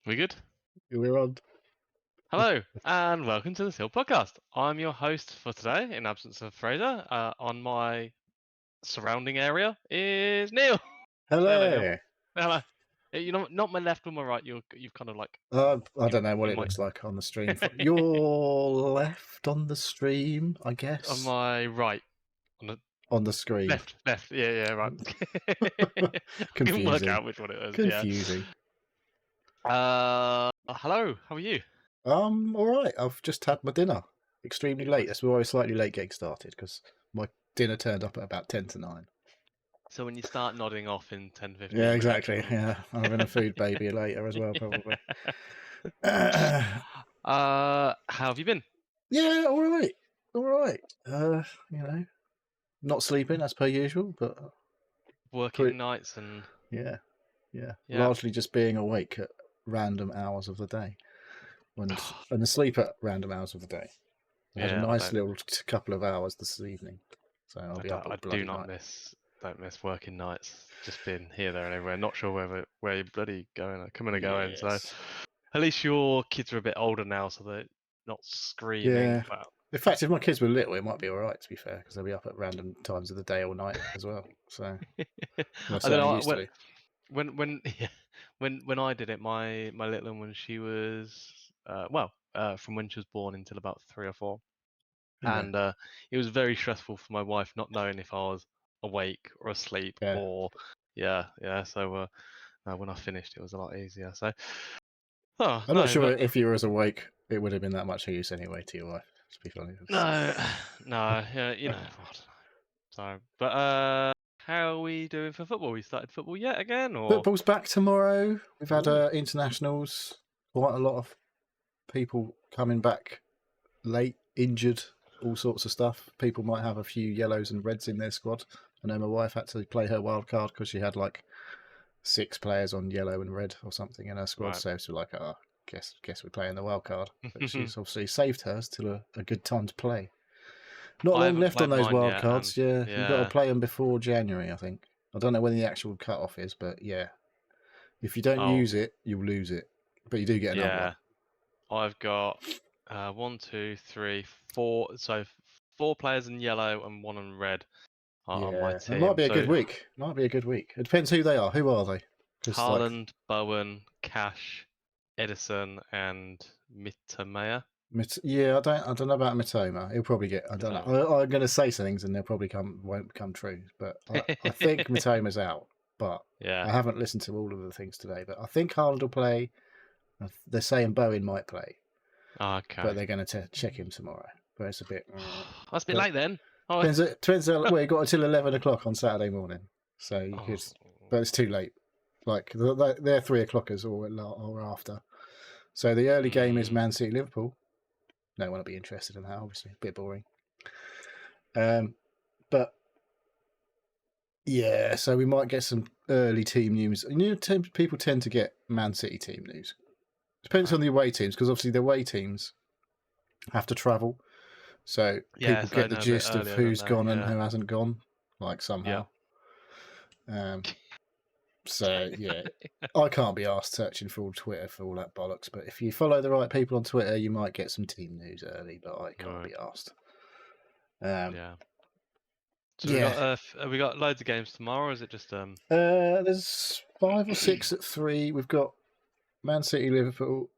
We good? We're on. Hello, and welcome to the Seal Podcast. I'm your host for today, in absence of Fraser. On my surrounding area is Neil. Say hello, Neil. Hello. Hello. You know, not my left or my right. You've kind of like I you don't know what you it might looks like on the stream. You're left on the stream, I on guess. my right, on the On the screen. left. Yeah, right. I couldn't work Confusing. out which one it was. Yeah. Confusing. Hello. How are you? All right. I've just had my dinner. Extremely late. That's why I was slightly late getting started because my dinner turned up at about 10 to 9. So when you start nodding off in 10, Yeah, 15 minutes, exactly. and Yeah, I'm having a food baby later as well, probably. How have you been? Yeah, all right. All right. You know, not sleeping as per usual, but Working pretty, nights and yeah. Yeah, yeah. largely just being awake at random hours of the day, and asleep at random hours of the day. I had a Yeah, I nice don't. little couple of hours this evening, so I'll I be up don't. all I do bloody not night. miss. Don't miss working nights. Just been here, there, and everywhere. Not sure where you're bloody going, or coming or going. So Yes. at least your kids are a bit older now, so they're not screaming. Yeah. Well, In fact, if my kids were little, it might be all right, to be fair, because they'll be up at random times of the day or night as well. So they're I don't certainly know. used to it. When yeah, when I did it, my little one, when she was from when she was born until about 3 or 4. Yeah. And it was very stressful for my wife not knowing if I was awake or asleep Yeah. or yeah. So when I finished, it was a lot easier. So I'm not no, sure but if you were as awake, it would have been that much use anyway to your wife, to be honest. no, no, yeah, I don't know. So, but how are we doing for football? We started football yet again, or Football's back tomorrow. We've had ooh, internationals. Quite a lot of people coming back late, injured, all sorts of stuff. People might have a few yellows and reds in their squad. I know my wife had to play her wild card because she had like 6 players on yellow and red or something in her squad. right? So she was like, oh, guess we're playing the wild card. But she's obviously saved hers till a good time to play. Not I long haven't left on played those mine wild yet, and cards. Yeah, you've got to yeah, play them before January, I think. I don't know when the actual cut off is, but yeah, if you don't oh use it, you'll lose it. But you do get another one. yeah, I've got 1, 2, 3, 4. So 4 players in yellow and one in red are on my Yeah, it might team. be a good So week. Might be a good week. It depends who they are. Who are they? Because like, Haaland, Bowen, Cash, Edison, and Mittermeier. Yeah, I don't know about Matoma. He'll probably get. I don't know. Mitoma. I'm going to say some things and they'll probably won't come true. But I think Matoma's out. But Yeah. I haven't listened to all of the things today. But I think Haaland will play. They're saying Bowen might play, but Okay. they're going to check him tomorrow. But it's a bit. That's a bit But late then. Oh, depends. Well, you got until 11 o'clock on Saturday morning, so you oh. could. But it's too late. Like they're 3 o'clockers or after. So the early game is Mm. Man City Liverpool. No one will be interested in that, obviously. A bit boring. But yeah, so we might get some early team news. People tend to get Man City team news. Depends Right. on the away teams, because obviously the away teams have to travel. So Yeah, people so I get the know a bit gist of earlier than who's that. gone and Yeah. who hasn't gone, like Yeah. somehow. So yeah, I can't be asked searching for all Twitter for all that bollocks. But if you follow the right people on Twitter, you might get some team news early. But I can't Right. be asked. Yeah. So Yeah, we got loads of games tomorrow. Or is it just there's 5 or 6 at 3. We've got Man City, Liverpool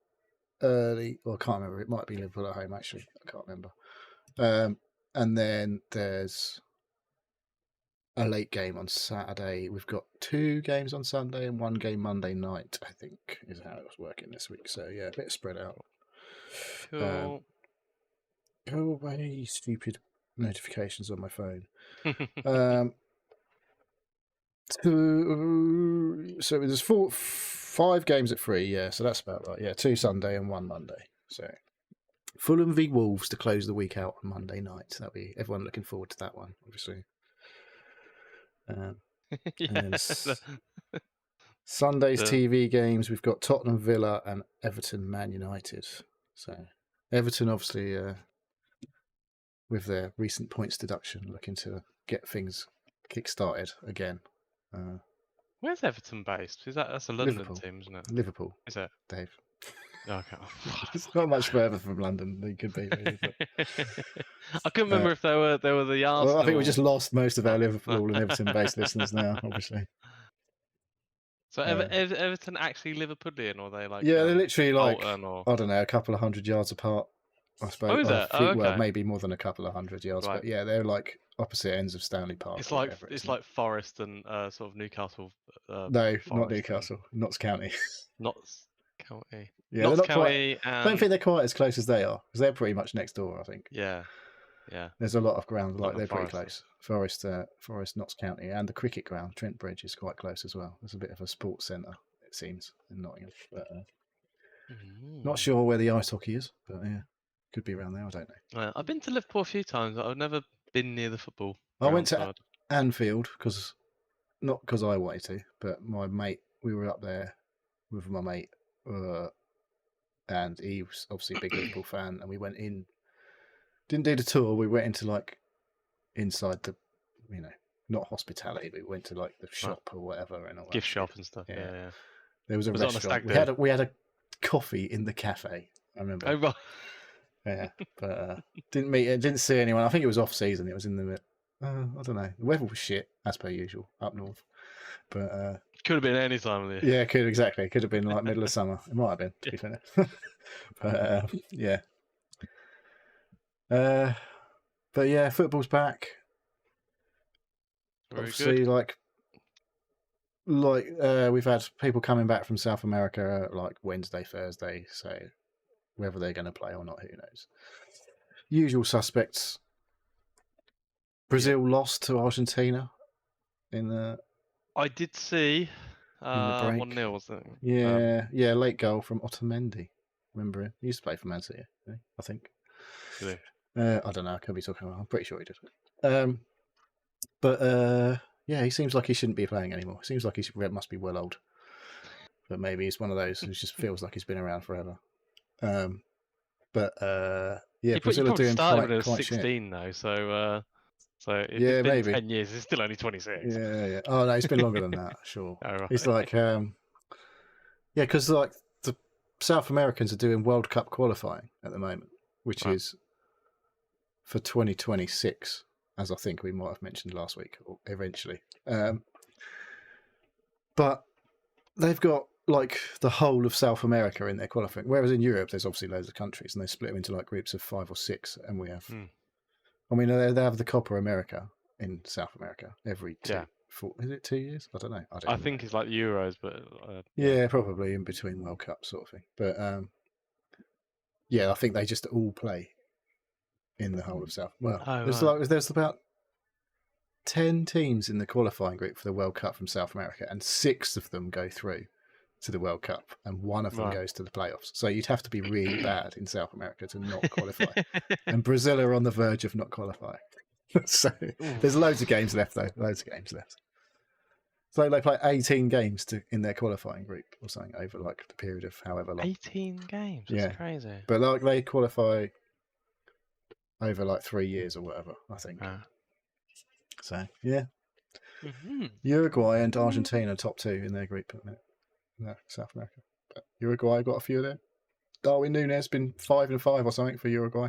early. Well, I can't remember. It might be Liverpool at home actually. I can't remember. And then there's a late game on Saturday. We've got 2 games on Sunday and 1 game Monday night, I think, is how it was working this week. So, yeah, a bit spread out. cool? Go away, stupid notifications on my phone. So there's 5 games at 3, yeah, so that's about right. Yeah, 2 Sunday and 1 Monday. So Fulham v Wolves to close the week out on Monday night. That'll be everyone looking forward to that one, obviously. And then Yeah. Sunday's The- TV games, we've got Tottenham Villa and Everton Man United. So Everton, obviously, with their recent points deduction, looking to get things kick-started again. Where's Everton based? That's a London Liverpool. team, isn't it? Liverpool, Is it? Dave. Okay. It's not much further from London than it could be, really. But, I couldn't remember if they were the well, I think we just Arsenal. lost most of our Liverpool and Everton-based listeners now, obviously. So Everton actually Liverpudlian, or are they like Yeah, they're literally like, Bolton or? I don't know, a couple of 100 yards apart, I suppose. Oh, is I it? Oh, think, well, okay. maybe more than a couple of 100 yards, Right. but yeah, they're like opposite ends of Stanley Park. It's or like whatever it's like Forest and sort of Newcastle. no, not Forest Newcastle, Notts County. and Notts County. Yeah, they're Notts not quite. County I don't and think they're quite as close as they are because they're pretty much next door. I think. yeah. There's a lot of ground, like Nottingham they're pretty Forest. close. Forest, Notts County, and the cricket ground, Trent Bridge, is quite close as well. There's a bit of a sports centre, it seems, in Nottingham. But not sure where the ice hockey is, but yeah, could be around there. I don't know. I've been to Liverpool a few times. But I've never been near the football. I went to ground, Anfield not because I wanted to, but my mate. We were up there with my mate, and he was obviously a big Liverpool fan, and we went in. Didn't do the tour. We went into like inside the, not hospitality, but we went to like the shop or whatever and all gift that shop and stuff. Yeah. There was a Was it on a restaurant. stag do? We had a coffee in the cafe. I remember. Oh right. Yeah, but didn't see anyone. I think it was off season. It was in the. I don't know. The weather was shit as per usual up north, but Could have been any time of the year. yeah, could have been like middle of summer. It might have been, to be fair. But yeah. But yeah, football's back. Very Obviously, good. like we've had people coming back from South America like Wednesday, Thursday, so whether they're going to play or not, who knows. Usual suspects. Brazil lost to Argentina in the. I did see in the break. 1-0, wasn't it? Yeah, late goal from Otamendi. Remember him? He used to play for Man City, I think. Really? I don't know. I could be talking about. I'm pretty sure he did. But yeah, he seems like he shouldn't be playing anymore. Seems like he must be well old. But maybe he's one of those who just feels like he's been around forever. But yeah, Brazil are doing started quite, when he was quite 16 shit. though, so if Yeah, it's been maybe 10 years, he's still only 26. Yeah. Oh no, he's been longer than that. Sure. Oh, right. He's like yeah, because like the South Americans are doing World Cup qualifying at the moment, which is for 2026, as I think we might have mentioned last week, or eventually. But they've got like the whole of South America in their qualifying, whereas in Europe there's obviously loads of countries, and they split them into like groups of 5 or 6, and we have. I mean, they have the Copa America in South America every 2. Is it 2 years? I don't know. I think it's like Euros, but yeah, probably in between World Cups sort of thing. But yeah, I think they just all play in the whole of South. Well, there's about 10 teams in the qualifying group for the World Cup from South America, and 6 of them go through to the World Cup, and 1 of them goes to the playoffs. So you'd have to be really bad in South America to not qualify. And Brazil are on the verge of not qualifying. So there's loads of games left, though. Loads of games left. So they play 18 games in their qualifying group or something over like the period of however long. 18 games? That's crazy. But like they qualify over like 3 years or whatever, I think. So yeah. Uruguay and Argentina top 2 in their group. No, South America. But Uruguay got a few of them. Darwin Núñez been 5-5 or something for Uruguay.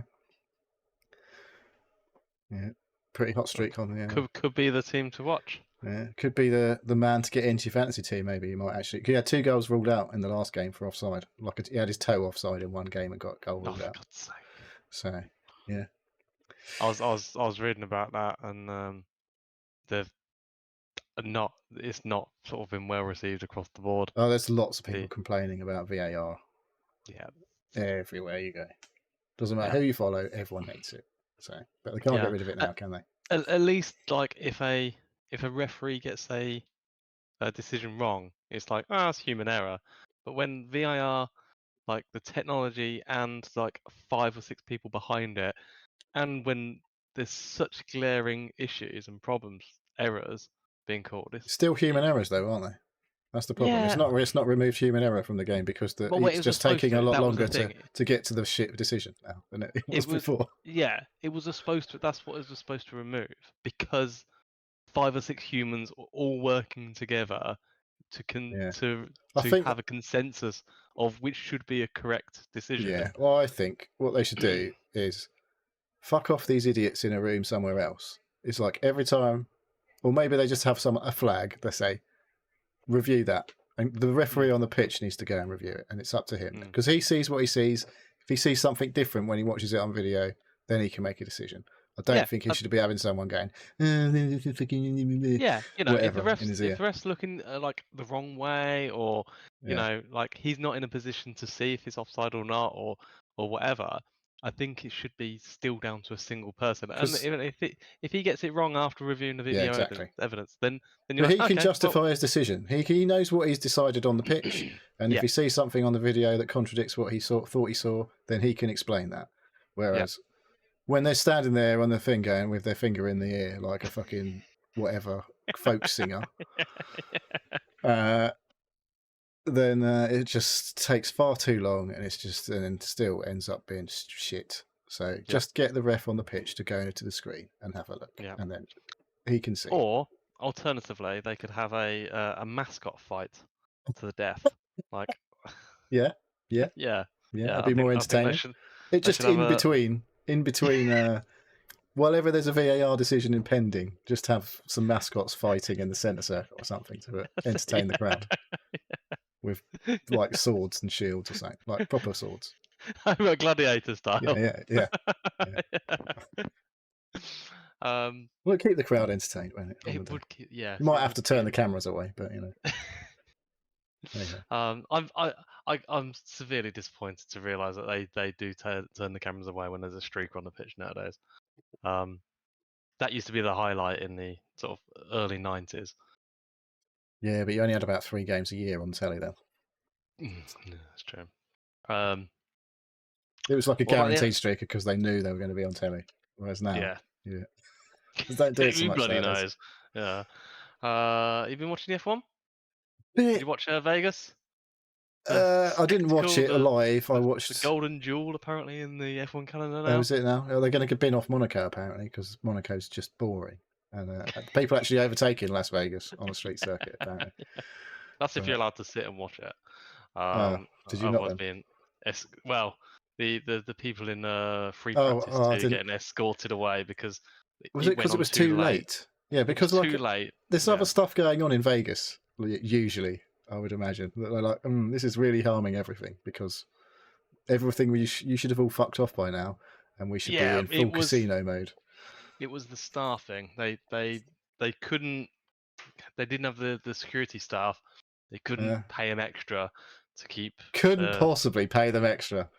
Yeah, pretty hot streak on the. Could be the team to watch. Yeah, could be the man to get into your fantasy team. Maybe you might actually. He had 2 goals ruled out in the last game for offside. Like he had his toe offside in one game and got a goal ruled out. For God's sake. So yeah, I was reading about that, and it's not sort of been well received across the board. Oh, there's lots of people complaining about VAR. Yeah, everywhere you go. Doesn't matter who you follow, everyone hates it. So, but they can't get rid of it now, can they? At least, like if a referee gets a decision wrong, it's like it's human error. But when VAR, like the technology and like 5 or 6 people behind it, and when there's such glaring issues and problems, errors being called, it's still human errors though, aren't they? That's the problem. Yeah. It's not removed human error from the game because it's just taking a lot longer to get to the shit decision now than it was before. Yeah, it was supposed to. That's what it was supposed to remove because 5 or 6 humans all working together Yeah. to I think, have a consensus of which should be a correct decision. yeah. Well, I think what they should do is fuck off these idiots in a room somewhere else. It's like every time, or maybe they just have a flag. They say review that, and the referee Mm, on the pitch needs to go and review it, and it's up to him mm. because he sees what he sees. If he sees something different when he watches it on video, then he can make a decision. I Yeah, don't think he should be having someone going "Oh, yeah. whatever in his If ear. the ref's looking like the wrong way, or Yeah, like he's not in a position to see if it's offside or not, or whatever, I think it should be still down to a single person. And because even if he gets it wrong after reviewing the yeah, video exactly. evidence, then you're But he like, can okay, well, justify his decision. He knows what he's decided on the pitch, and if yeah, he sees something on the video that contradicts what he thought he saw, then he can explain that. yeah. Whereas when they're standing there on the thing going with their finger in the ear like a fucking whatever folk singer, uh, then it just takes far too long, and it's just and then still ends up being shit. So Yeah, just get the ref on the pitch to go into the screen and have a look, yeah. and then he can see. Or alternatively, they could have a mascot fight to the death. Like, Yeah, yeah, yeah, yeah. That'd yeah. be more I think entertaining. It they just should have a. in between, whenever there's a VAR decision impending, just have some mascots fighting in the centre circle or something to entertain the crowd with like swords and shields or something, like proper swords. I'm a gladiator Yeah, style. yeah, yeah, yeah. um, Well, keep the crowd entertained, won't it, on the it day? would, yes, You might it have would to turn keep. the cameras away, but hey-ho. I'm severely disappointed to realise that they do turn the cameras away when there's a streaker on the pitch nowadays. That used to be the highlight in the sort of early 90s. Yeah, but you only had about 3 games a year on telly then. Yeah, that's true. Um, It was like a what about guaranteed streaker because they knew they were going to be on telly. Whereas now, yeah, yeah, just don't do it so who much bloody nowadays. knows? Yeah. You been watching the F1? Did Bit. you watch Vegas? The I didn't watch spectacle, it live. I the watched. golden jewel apparently in the F1 calendar Oh, now. is it now? Oh, they're going to bin off Monaco apparently because Monaco's just boring, and people actually overtaking Las Vegas on a street circuit apparently. That's if you're But allowed to sit and watch it. did you not Otherwise then? being well, the people in free Oh, practice I two didn't. getting escorted away because Was it it went because it on was too too late. late? Yeah, It was because like too late. there's Yeah. other stuff going on in Vegas. Usually, I would imagine that they're like, this is really harming everything because everything you should have all fucked off by now, and we should be Yeah, in full casino mode. it was the staffing. They couldn't. They didn't have the security staff. They couldn't pay them extra to keep Couldn't the. possibly pay them extra.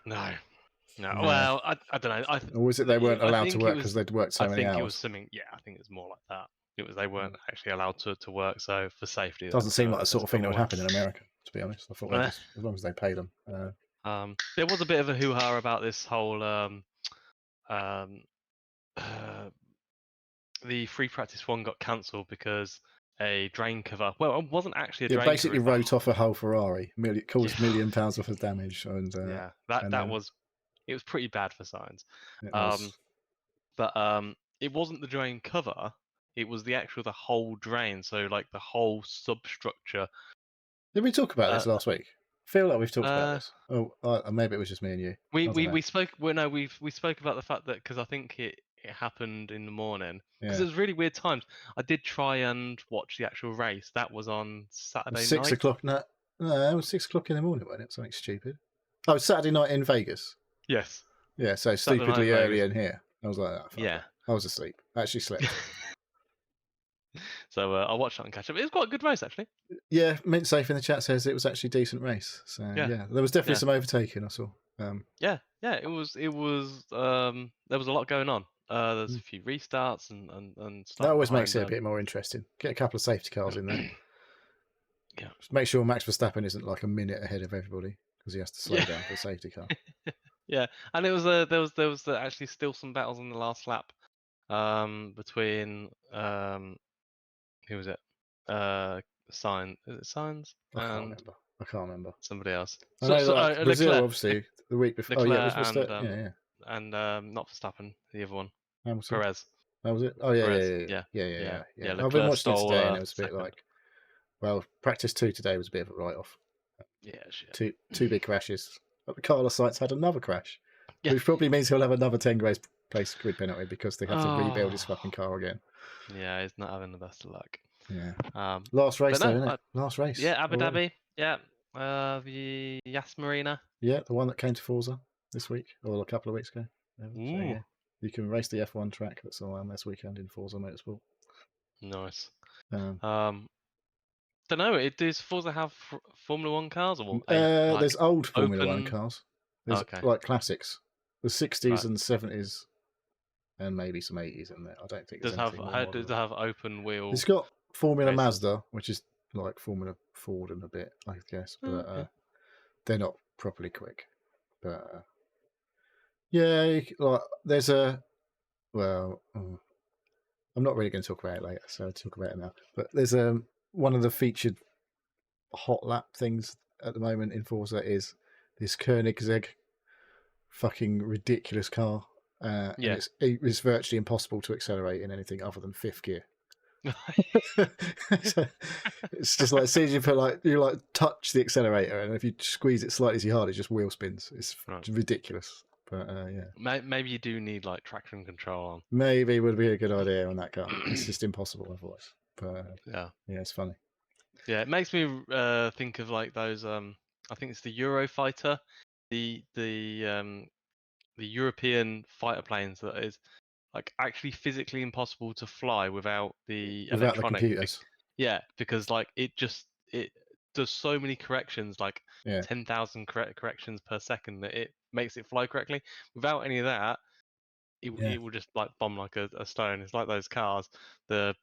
No, no. Yeah. Well, I don't know. Or was it they weren't I allowed to think it work because was. they'd worked so I many think it was hours? something. Yeah, I think it was more like that. It was they weren't actually allowed to work. So for safety, they Doesn't had seem like the to sort of thing stop that would work. happen in America, to be honest. I thought they just, as long as they pay them. There was a bit of a hoo-ha about this whole um, the free practice one got cancelled because a drain cover. Well, it wasn't actually a It drain cover. basically It's the wrote off a whole Ferrari, caused yeah, £1 million worth of damage, and yeah. and That then was it was pretty bad for science. it Um, was. but it wasn't the drain cover. It was the whole drain. So like the whole substructure. Did we talk about Uh, this last week? I feel like we've talked about uh, this. Oh, maybe it was just me and you. we I don't we know. we spoke. Well, no, we spoke about the fact that because I think it happened in the morning because it Yeah, was really weird times. I did try and watch the actual race. That was on it was Saturday 6 o'clock. night. No, it was 6 o'clock in the morning, wasn't it? Something stupid. Oh, it's Saturday night in Vegas. Yes, Yeah, so Saturday night in stupidly early Vegas. in here. I was like, oh, fuck Yeah. off. I was asleep. I actually slept. So I watched that and catch up. It was quite a good race actually. Yeah, Mint Safe in the chat says it was actually a decent race. So Yeah, yeah, there was definitely yeah, some overtaking. I saw. yeah, yeah. It was. It was. There was a lot going on. There's a few restarts and That stuff always makes behind. it a bit more interesting. Get a couple of safety cars in there. Yeah, Just make sure Max Verstappen isn't like a minute ahead of everybody because he has to slow yeah, down for a safety car. yeah. And it was there was actually still some battles in the last lap. Between who was it? Sign is it Signs I can't and remember. I can't remember. somebody else. I know, like Brazil, Leclerc, obviously, the week before. Oh yeah, it Leclerc was Verstappen. Yeah, yeah. and not Verstappen, the other one, Hamilton. Perez. That was it. Oh yeah, yeah, Perez, yeah, yeah, yeah, yeah, yeah, yeah, yeah. yeah. I've been Leclerc watching it stole today, and it was a bit second. like Well, practice 2 today was a bit of a write-off. Yeah, shit. Two big crashes. But the Carlos Sainz had another crash, Yeah. which probably means he'll have another 10 place grid penalty because they have to rebuild his Oh, fucking car again. yeah, he's not having the best of luck. Yeah. Um, Last race but though, no, isn't it? Last race yeah, Abu already. Dhabi, yeah, the Yas Marina. Yeah, the one that came to Forza this week or a couple of weeks ago. So Ooh, yeah, you can race the F1 track that's on this weekend in Forza Motorsport. nice. Um, Don't know. Does Forza have Formula One cars or a like there's old Formula One open? cars. There's Okay, like classics, the 60s right. and 70s, and maybe some 80s in there. I don't think there's anything more How modern does than it that. have open wheel It's got Formula races? Mazda, which is like Formula Ford and a bit, I guess, Oh, but okay. they're not properly quick. But yeah, like there's a well, I'm not really going to talk about it later, so I'll talk about it now. But there's one of the featured hot lap things at the moment in Forza is this Koenigsegg fucking ridiculous car, and Yeah. it's virtually impossible to accelerate in anything other than fifth gear. So it's just like as soon as you like touch the accelerator, and if you squeeze it slightly too hard, it just wheel spins. It's Right. ridiculous. But yeah, Maybe you do need like traction control maybe would be a good idea on that car. It's just impossible otherwise. But yeah. yeah, it's funny. Yeah, it makes me think of like those. I think it's the Eurofighter, the European fighter planes that is like actually physically impossible to fly without the Without the electronic. computers. Yeah, because like it does so many corrections, like Yeah, 10,000 corrections per second that it makes it fly correctly. Without any of that, yeah, it will just like bomb like a stone. It's like those cars. The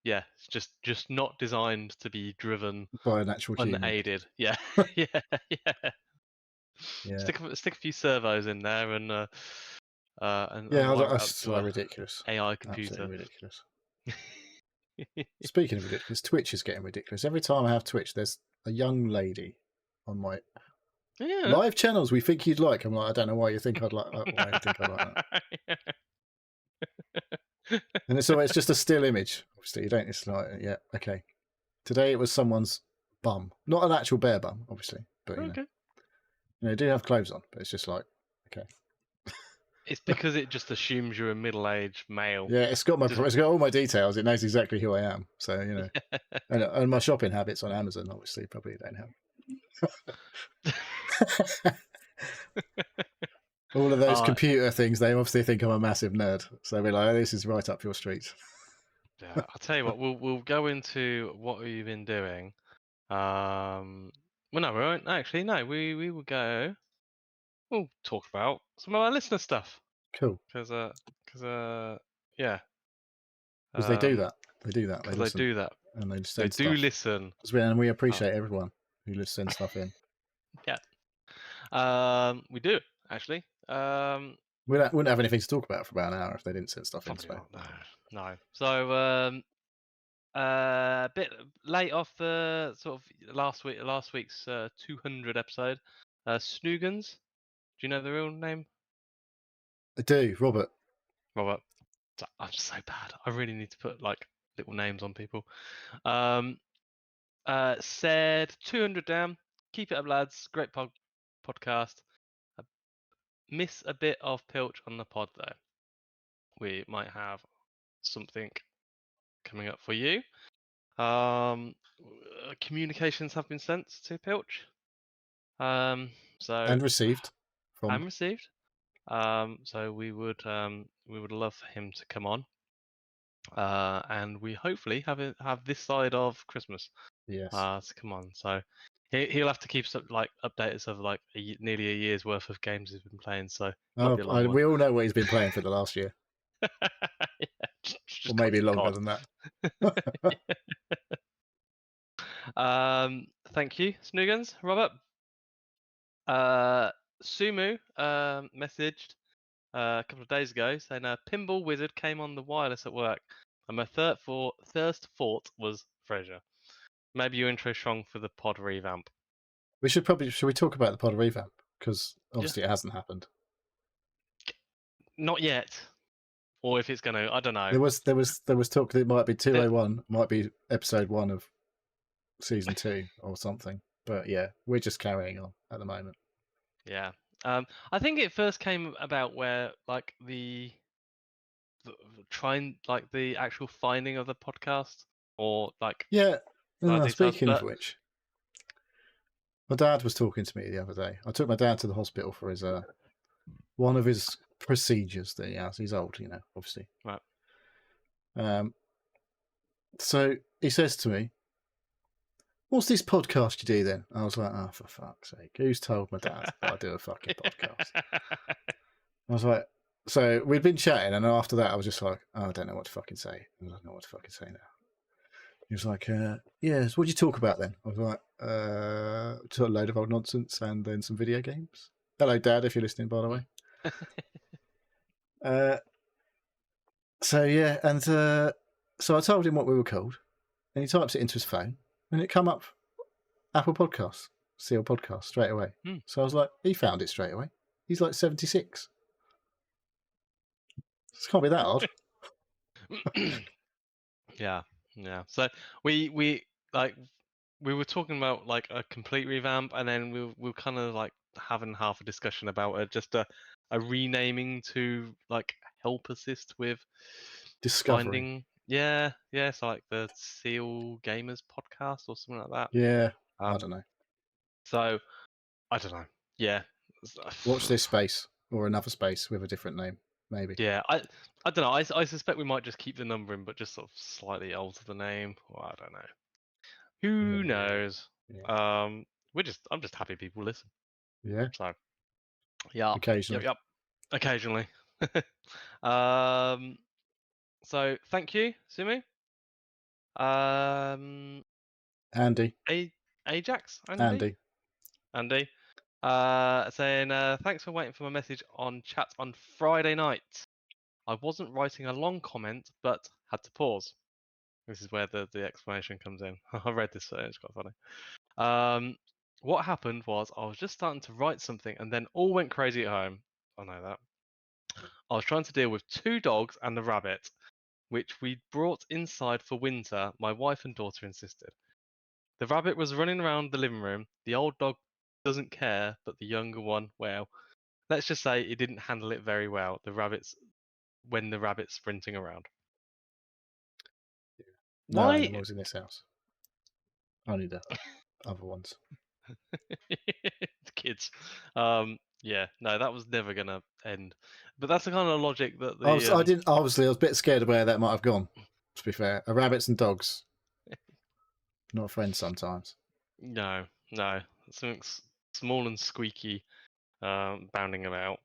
Yeah, it's just not designed to be driven by an actual human. unaided. Yeah, yeah, yeah. Yeah, Stick a few servos in there and yeah, wire it up that's to a ridiculous. AI Absolutely computer. ridiculous. Speaking of ridiculous, Twitch is getting ridiculous. Every time I have Twitch, there's a young lady on my Yeah. live channels we think you'd like. I'm like, I don't know why you think I'd like. Why you think I like that? And it's always just a still image. Obviously, you don't. It's like, yeah, okay. Today it was someone's bum, not an actual bare bum, obviously, but Okay. they do have clothes on. But it's just like, okay, It's because it just assumes you're a middle-aged male. yeah, it's got Just all my details. It knows exactly who I am. So and my shopping habits on Amazon obviously probably don't help. All of those uh, computer things, they obviously think I'm a massive nerd. So they're like, oh, this is right up your street. yeah, I'll tell you what. We'll go into what we've been doing. Well, no, we won't. Actually, no. We will go. We'll talk about some of our listener stuff Cool. because yeah. Because they do Um, that. They do that. They because they listen do that. and they They send do stuff. listen. And we Uh, appreciate everyone who sends stuff in. yeah. We do actually. We wouldn't have anything to talk about for about an hour if they didn't send stuff in. Probably So not. No, no. So a bit late off the sort of last week's 200 episode. Snoogans. Do you know the real name? I do, Robert. Robert. I'm so bad. I really need to put like little names on people. Said 200 down. Keep it up, lads. Great podcast. Miss a bit of Pilch on the pod though. We might have something coming up for you. Communications have been sent to Pilch. So And received from. and received. So we would love for him to come on. And we hopefully have this side of Christmas. Yes. To come on. So he'll have to keep some like updates of like nearly a year's worth of games he's been playing. So might be a long one. We all know what he's been playing for the last year. Yeah, Or just maybe constant longer COD. than that. Thank you, Snoogans, Robert. Sumu messaged a couple of days ago saying a pinball wizard came on the wireless at work, and my first thought was Frasier. Maybe your intro strong for the pod revamp. Should we talk about the pod revamp? Because obviously it hasn't happened. Not yet. Or if it's gonna, I don't know. There was talk that it might be 201, might be episode 1 of season 2 or something. But yeah, we're just carrying on at the moment. Yeah. I think it first came about where like the trying like the actual finding of the podcast or like Yeah. details, Speaking of but which, my dad was talking to me the other day. I took my dad to the hospital for his one of his procedures that he has. He's old, obviously. right. Um, so he says to me, "What's this podcast you do then?" I was like, "Oh, for fuck's sake, who's told my dad that I do a fucking podcast?" I was like, so we'd been chatting, and after that, I was just like, oh, I don't know what to fucking say. I don't know what to fucking say now. He was like, yes, what did you talk about then? I was like, a load of old nonsense and then some video games. Hello, Dad, if you're listening, by the way. So, yeah, and so I told him what we were called, and he types it into his phone, and it come up Apple Podcasts, Seal Podcast, straight away. So I was like, he found it straight away. He's like 76. This can't be that odd. Yeah. So we were talking about like a complete revamp, and then we were kind of like having half a discussion about just a renaming to like help assist with Discovery. finding. So like the Seal Gamers podcast or something like that. Yeah, I Um, don't know. so I don't know. Yeah. Watch this space or another space with a different name, maybe. Yeah, I don't know. I suspect we might just keep the numbering, but just sort of slightly alter the name. Or I don't know. Who knows? Yeah. I'm just happy people listen. Yeah. So, yeah, Occasionally. yep. Occasionally. um, so thank you, Sumi. Um, Andy. Ajax, Andy. Andy. Saying thanks for waiting for my message on chat on Friday night. I wasn't writing a long comment, but had to pause. This is where the explanation comes in. I read this, so it's quite funny. What happened was I was just starting to write something, and then all went crazy at home. I know that. I was trying to deal with 2 dogs and a rabbit, which we brought inside for winter. My wife and daughter insisted. The rabbit was running around the living room. The old dog doesn't care, but the younger one, well, let's just say he didn't handle it very well. The rabbit's sprinting around. No Why? animals in this house. Only the other ones. Kids. Yeah, no, that was never gonna end. But that's the kind of logic that I the didn't. Obviously, I was a bit scared of where that might have gone. To be fair, rabbits and dogs not friends sometimes. no, something small and squeaky, bounding about.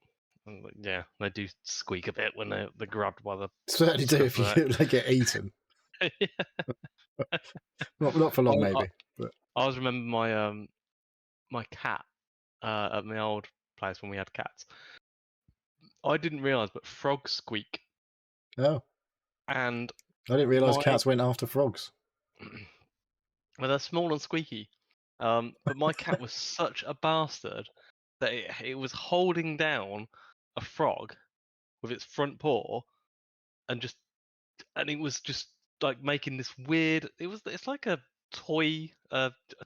And, yeah, they do squeak a bit when they're grabbed by the Certainly do scruff if of their they get eaten. neck. Not for long, maybe. But I always remember my cat at my old place when we had cats. I didn't realise, but frogs squeak, oh, and I didn't realise my cats went after frogs. well, they're small and squeaky. But my cat was such a bastard that it was holding down a frog with its front paw and it was just like making this weird. It's like a Was toy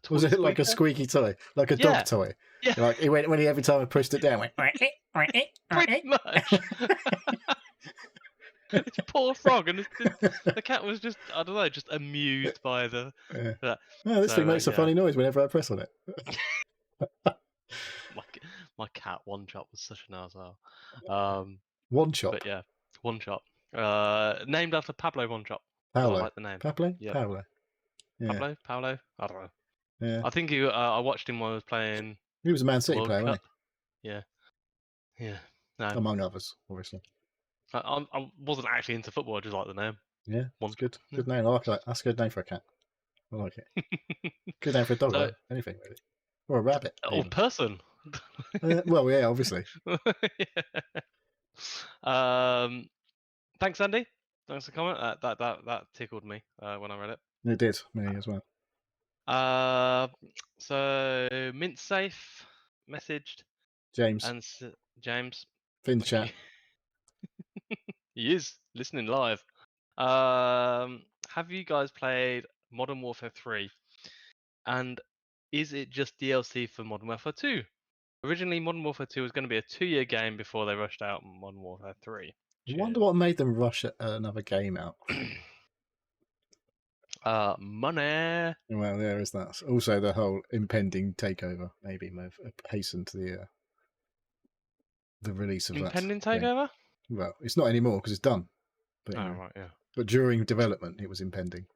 it like a squeaker. squeaky toy, like a dog Yeah, toy? yeah, Like it went when he every time I pushed it down, went. pretty much. This poor frog, and the cat was just I don't know, just amused by Yeah. that. Oh, this thing So makes a yeah. funny noise whenever I press on it. My cat One Chop was such an arsehole. Um, One chop. but yeah, One Chop. Named after Pablo One Chop because I Paolo. like the name. Pablo? Yep. Paolo. Yeah. Paolo. I don't know. Yeah. I think I watched him when I was playing He was a Man the City World player, wasn't Cup. Yeah. Yeah. No, he? Among others, obviously. I wasn't actually into football. I just like the name. Yeah, One it's good. Chop. Good name. I like that. That's a good name for a cat. I like it. Good name for a dog, So, though. Anything, really. Or a rabbit, or even. person. Well, yeah, obviously. Thanks, Andy. Thanks for the comment. That tickled me when I read it. It did, me as well. Uh, so Mint Safe messaged James. and James, Fin thank you. chat. He is listening live. Have you guys played Modern Warfare 3? And is it just DLC for Modern Warfare 2? Originally, Modern Warfare 2 was going to be a 2-year game before they rushed out Modern Warfare 3. I wonder Cheers. what made them rush another game out. Money. Well, there is that. Also, the whole impending takeover maybe may have hastened the release of that Impending game. takeover? Well, it's not anymore because it's done. But Oh, right, yeah. but during development, it was impending.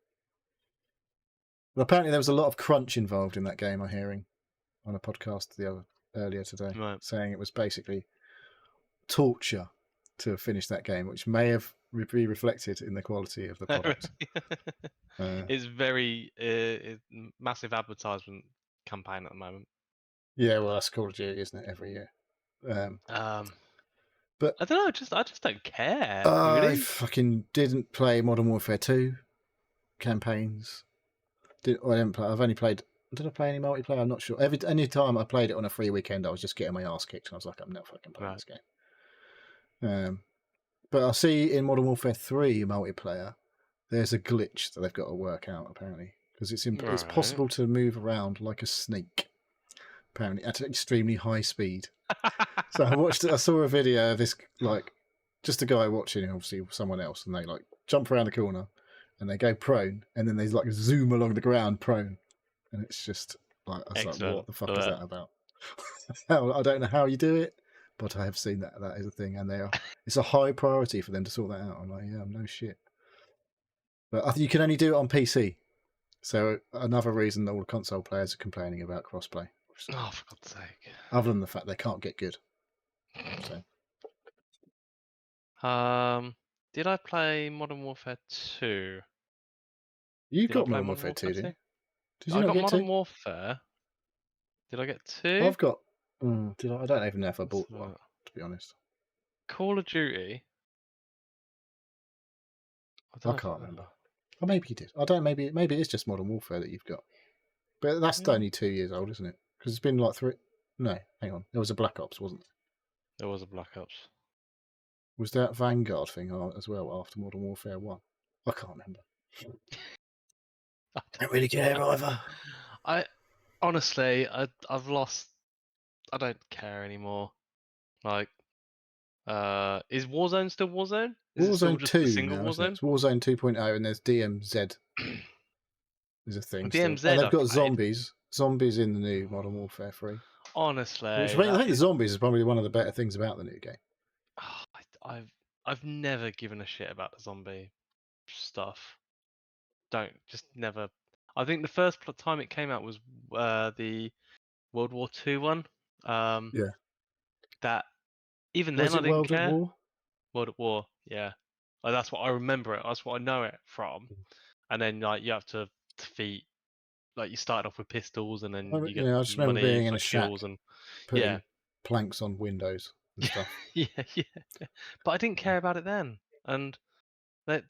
Well, apparently, there was a lot of crunch involved in that game. I'm hearing on a podcast earlier today, Right. saying it was basically torture to finish that game, which may have be reflected in the quality of the product. It's very massive advertisement campaign at the moment. Yeah, well, that's Call of Duty, isn't it? Every year. But I don't know. I just don't care. I Really. fucking didn't play Modern Warfare 2 campaigns. I've only played. Did I play any multiplayer? I'm not sure. Any time I played it on a free weekend, I was just getting my ass kicked, and I was like, I'm not fucking playing this game. But I see in Modern Warfare 3 multiplayer, there's a glitch that they've got to work out apparently because it's possible to move around like a snake, apparently at extremely high speed. So I saw a video of this, like, just a guy watching, obviously someone else, and they like jump around the corner and they go prone, and then they like zoom along the ground prone, and it's just like, I was like, what the fuck is that about? I don't know how you do it, but I have seen that is a thing, and it's a high priority for them to sort that out. I'm like, yeah, no shit. But I think you can only do it on PC, so another reason all the console players are complaining about crossplay. Oh, for God's sake! Other than the fact they can't get good. So. Did I play Modern Warfare 2? You Did I got play Modern Modern Warfare 2, Warfare didn't 2? you? Did you I not got get Modern 2? Warfare. Did I get 2? I've got. Did I don't even know if I bought one, to be honest. Call of Duty. I can't remember. Or maybe you did. I don't. Maybe it's just Modern Warfare that you've got. But that's only 2 years old, isn't it? Because it's been like 3. No, hang on. There was a Black Ops, wasn't there? There was a Black Ops. Was that Vanguard thing as well after Modern Warfare 1? I can't remember. I don't really care either. Honestly, I've lost. I don't care anymore. Like, is Warzone still Warzone? Is it still Warzone just 2 the single now, isn't it? Warzone? It's Warzone 2.0, and there's DMZ. There's a thing still. DMZ And they've I've got played. zombies in the new Modern Warfare 3. Honestly, Which I think the zombies is probably one of the better things about the new game. I've never given a shit about the zombie stuff. Just never. I think the first time it came out was the World War II one. Yeah. That even Was then I it didn't World at care. War? World at War, yeah. Like, that's what I remember it. That's what I know it from. And then like you have to defeat. Like, you start off with pistols, and then you get I just remember money being in for a shack, kills, and putting planks on windows and stuff. yeah. But I didn't care about it then, and that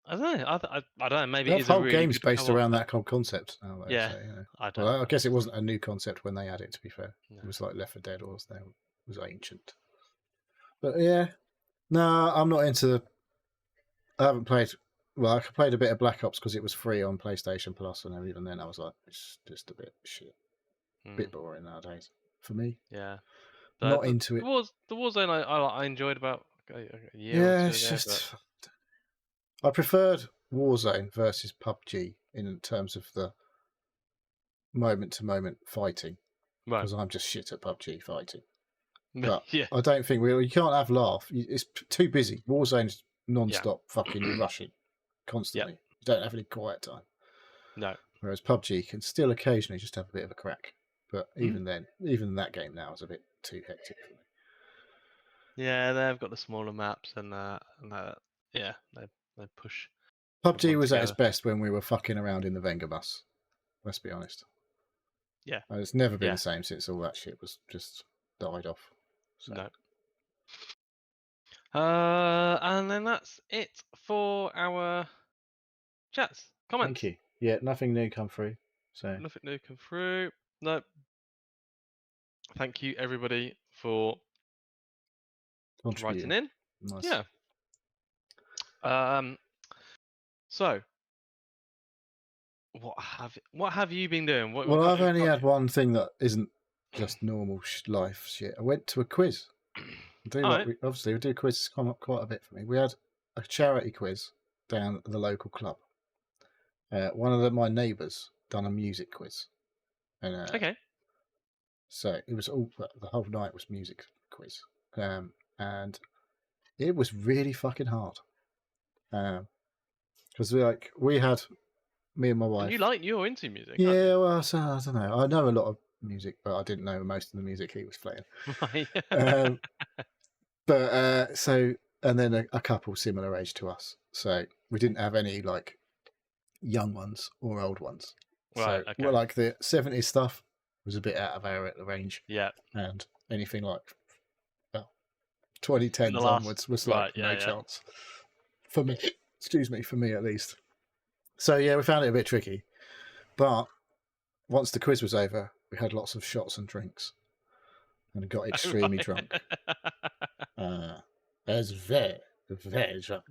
I don't know. I don't know. Maybe They it have is a whole really games good based co-op, around but that whole concept now, though. yeah, So, I don't. Well, I guess it wasn't a new concept when they had it. To be fair, No. it was like Left 4 Dead was ancient. But yeah, no, I'm not into. I haven't played. Well, I played a bit of Black Ops because it was free on PlayStation Plus, and even then I was like, it's just a bit shit, bit boring nowadays for me. Yeah, Not into it. The Warzone I enjoyed about a year or Yeah, two it's ago, just. I preferred Warzone versus PUBG in terms of the moment-to-moment fighting, because I'm just shit at PUBG fighting. But yeah, I don't think you can't have laugh. It's too busy. Warzone's non-stop fucking. You're rushing constantly. You don't have any quiet time. No. Whereas PUBG can still occasionally just have a bit of a crack. But even then, even that game now is a bit too hectic for me. Yeah, they've got the smaller maps, and yeah, they push. PUBG was at its together. best when we were fucking around in the Venga bus. Let's be honest. Yeah. It's never been the same since all that shit was just died off. So. No. And then that's it for our chats, comments. Thank you. Yeah, nothing new come through. So nothing new come through. No. Thank you everybody for writing in. Nice. Yeah. So what have you been doing? What Well, got I've you? only had one thing that isn't just normal life shit. I went to a quiz. I do All right. obviously we do quizzes come up quite a bit for me. We had a charity quiz down at the local club. One of my neighbours done a music quiz, and Okay. so it was all the whole night was music quiz, and it was really fucking hard. Because we had me and my And wife. you're into music, aren't Yeah, well, so, I don't know. I know a lot of music, but I didn't know most of the music he was playing. you? Right. Um, but so, and then a couple similar age to us. So we didn't have any like young ones or old ones. Right. So, well, Okay. like the 70s stuff was a bit out of our range, Yeah. and anything like, well, In the 2010s last. onwards was Right. like no Yeah. Yeah. chance for me. Excuse me, for me at least. So yeah, we found it a bit tricky, but once the quiz was over, we had lots of shots and drinks and got Oh, extremely right. drunk. As very drunk.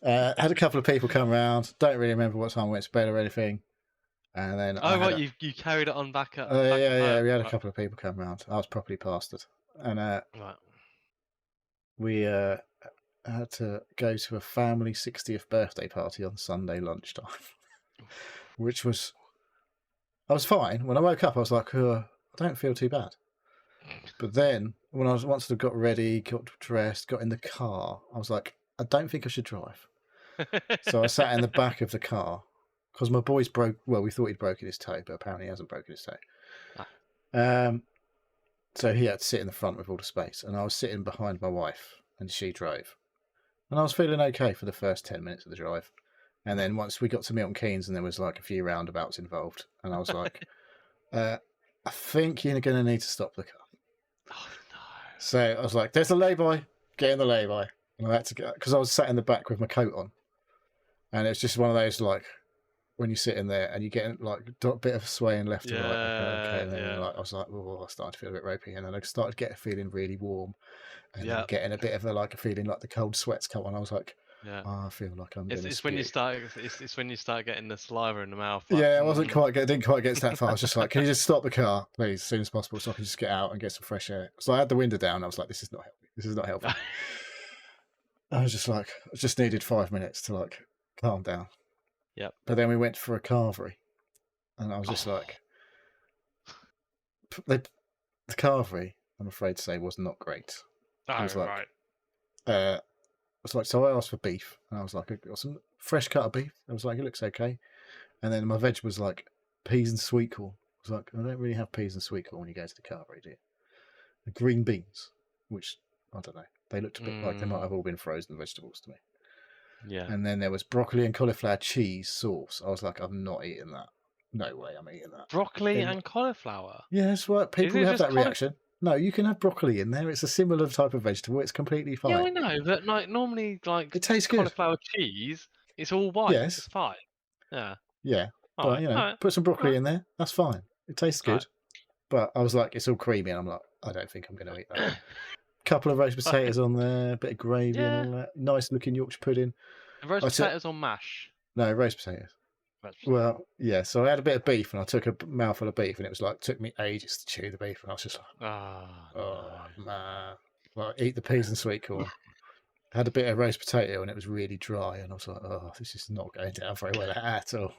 Had a couple of people come around. Don't really remember what time we went to bed or anything. And then I Oh, had right. You carried it on back at yeah, home. we had a Right. couple of people come around. I was properly plastered, and Right. we had to go to a family 60th birthday party on Sunday lunchtime, which was I was fine. When I woke up, I was like, I don't feel too bad. But then, when once I got ready, got dressed, got in the car, I was like, I don't think I should drive. So I sat in the back of the car because my boy's broke. Well, we thought he'd broken his toe, but apparently he hasn't broken his toe. So he had to sit in the front with all the space, and I was sitting behind my wife, and she drove. And I was feeling okay for the first 10 minutes of the drive. And then once we got to Milton Keynes, and there was like a few roundabouts involved, and I was like, I think you're going to need to stop the car. Oh no. So I was like, there's a lay-by, get in the lay-by. And I had to go, because I was sat in the back with my coat on. And it's just one of those, like, when you sit in there and you get like a bit of swaying left to right. Okay. And then Yeah. I was like, oh, I started to feel a bit ropey. And then I started to get feeling really warm. And Yeah. then getting a bit of a feeling like the cold sweats come on. I was like, Yeah. oh, I feel like I'm going to It's when you spew. start. It's when you start getting the saliva in the mouth. Like, Yeah, I didn't quite get to that far. I was just like, can you just stop the car, please, as soon as possible, so I can just get out and get some fresh air. So I had the window down. I was like, this is not helping. This is not helping. I was just like, I just needed 5 minutes to like calm down. Yep. But then we went for a carvery, and I was just like, the carvery, I'm afraid to say, was not great. It was like, right. so I asked for beef, and I was like, I got some fresh cut of beef. I was like, it looks okay. And then my veg was like peas and sweet corn. I was like, I don't really have peas and sweet corn when you go to the carvery, do you? And green beans, which I don't know, they looked a bit like they might have all been frozen vegetables to me. Yeah. And then there was broccoli and cauliflower cheese sauce. I was like, I'm not eating that. No way, I'm eating that. Broccoli and cauliflower. Yeah, that's right. People it have just that reaction. No, you can have broccoli in there. It's a similar type of vegetable. It's completely Yeah, fine. I know, but like normally, like It tastes good. cauliflower cheese, it's all white. Yes. It's fine. Yeah. Yeah. All But, right. All right. put some All broccoli right. in there. That's fine. It tastes All good. But I was like, it's all creamy. And I'm like, I don't think I'm going to eat that. right. Couple of roast potatoes on there, a bit of gravy and Yeah. all that. Nice looking Yorkshire pudding. And roast potatoes on mash. No, roast potatoes. Well, yeah. So I had a bit of beef, and I took a mouthful of beef, and it was like took me ages to chew the beef, and I was just like, Oh man. Well, eat the peas and sweet corn. Had a bit of roast potato, and it was really dry, and I was like, oh, this is not going down very well at all.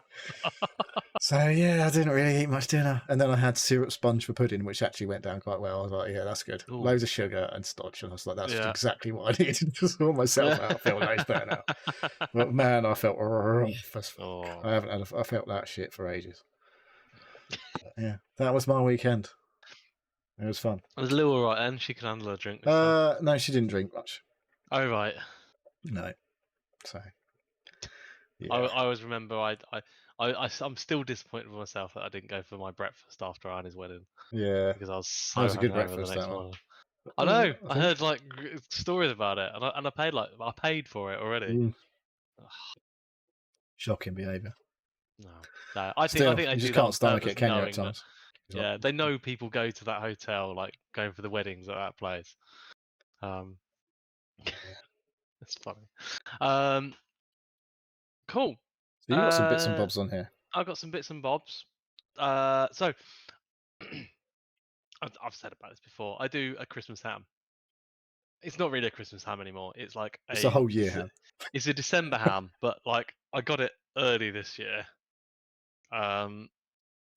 So yeah, I didn't really eat much dinner, and then I had syrup sponge for pudding, which actually went down quite well. I was like, yeah, that's good. Ooh. Loads of sugar and starch, and I was like, that's Yeah. exactly what I needed to sort myself out. I feel loads better now. But man, I felt rough as fuck. Oh. I felt that shit for ages. But yeah, that was my weekend. It was fun. Was Lou all right then? She could handle a drink. This time. No, she didn't drink much. Oh right. No. So. Yeah. I always remember I'm still disappointed with myself that I didn't go for my breakfast after Annie's wedding. Yeah. Because I was so That was a good hungover breakfast, the next that one. morning. I know. I heard like stories about it, and I paid for it already. Shocking behaviour. No, I think Still, they you do just that on can't stomach purpose, it, can you? At knowing that. times. Yeah, they know people go to that hotel, like going for the weddings at that place. It's funny. Cool. You got some bits and Uh, bobs on here. I've got some bits and bobs. So I've said about this before. I do a Christmas ham. It's not really a Christmas ham anymore. It's like It's a whole year ham. it's a December ham, but like I got it early this year. Um,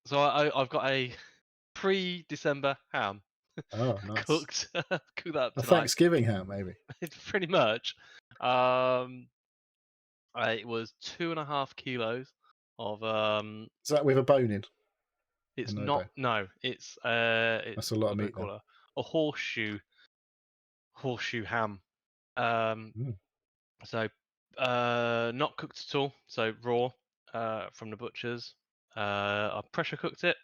so I've got a pre-December ham Oh, nice. cooked cooked that up A tonight. Thanksgiving ham, maybe. It's pretty much. Um, it was 2.5 kilos of Is that with a bone in? Or It's no not. bone? No, it's That's a lot of what do I meat then. call it? A horseshoe ham. Um, Mm. so not cooked at all. So raw from the butchers. I pressure cooked it.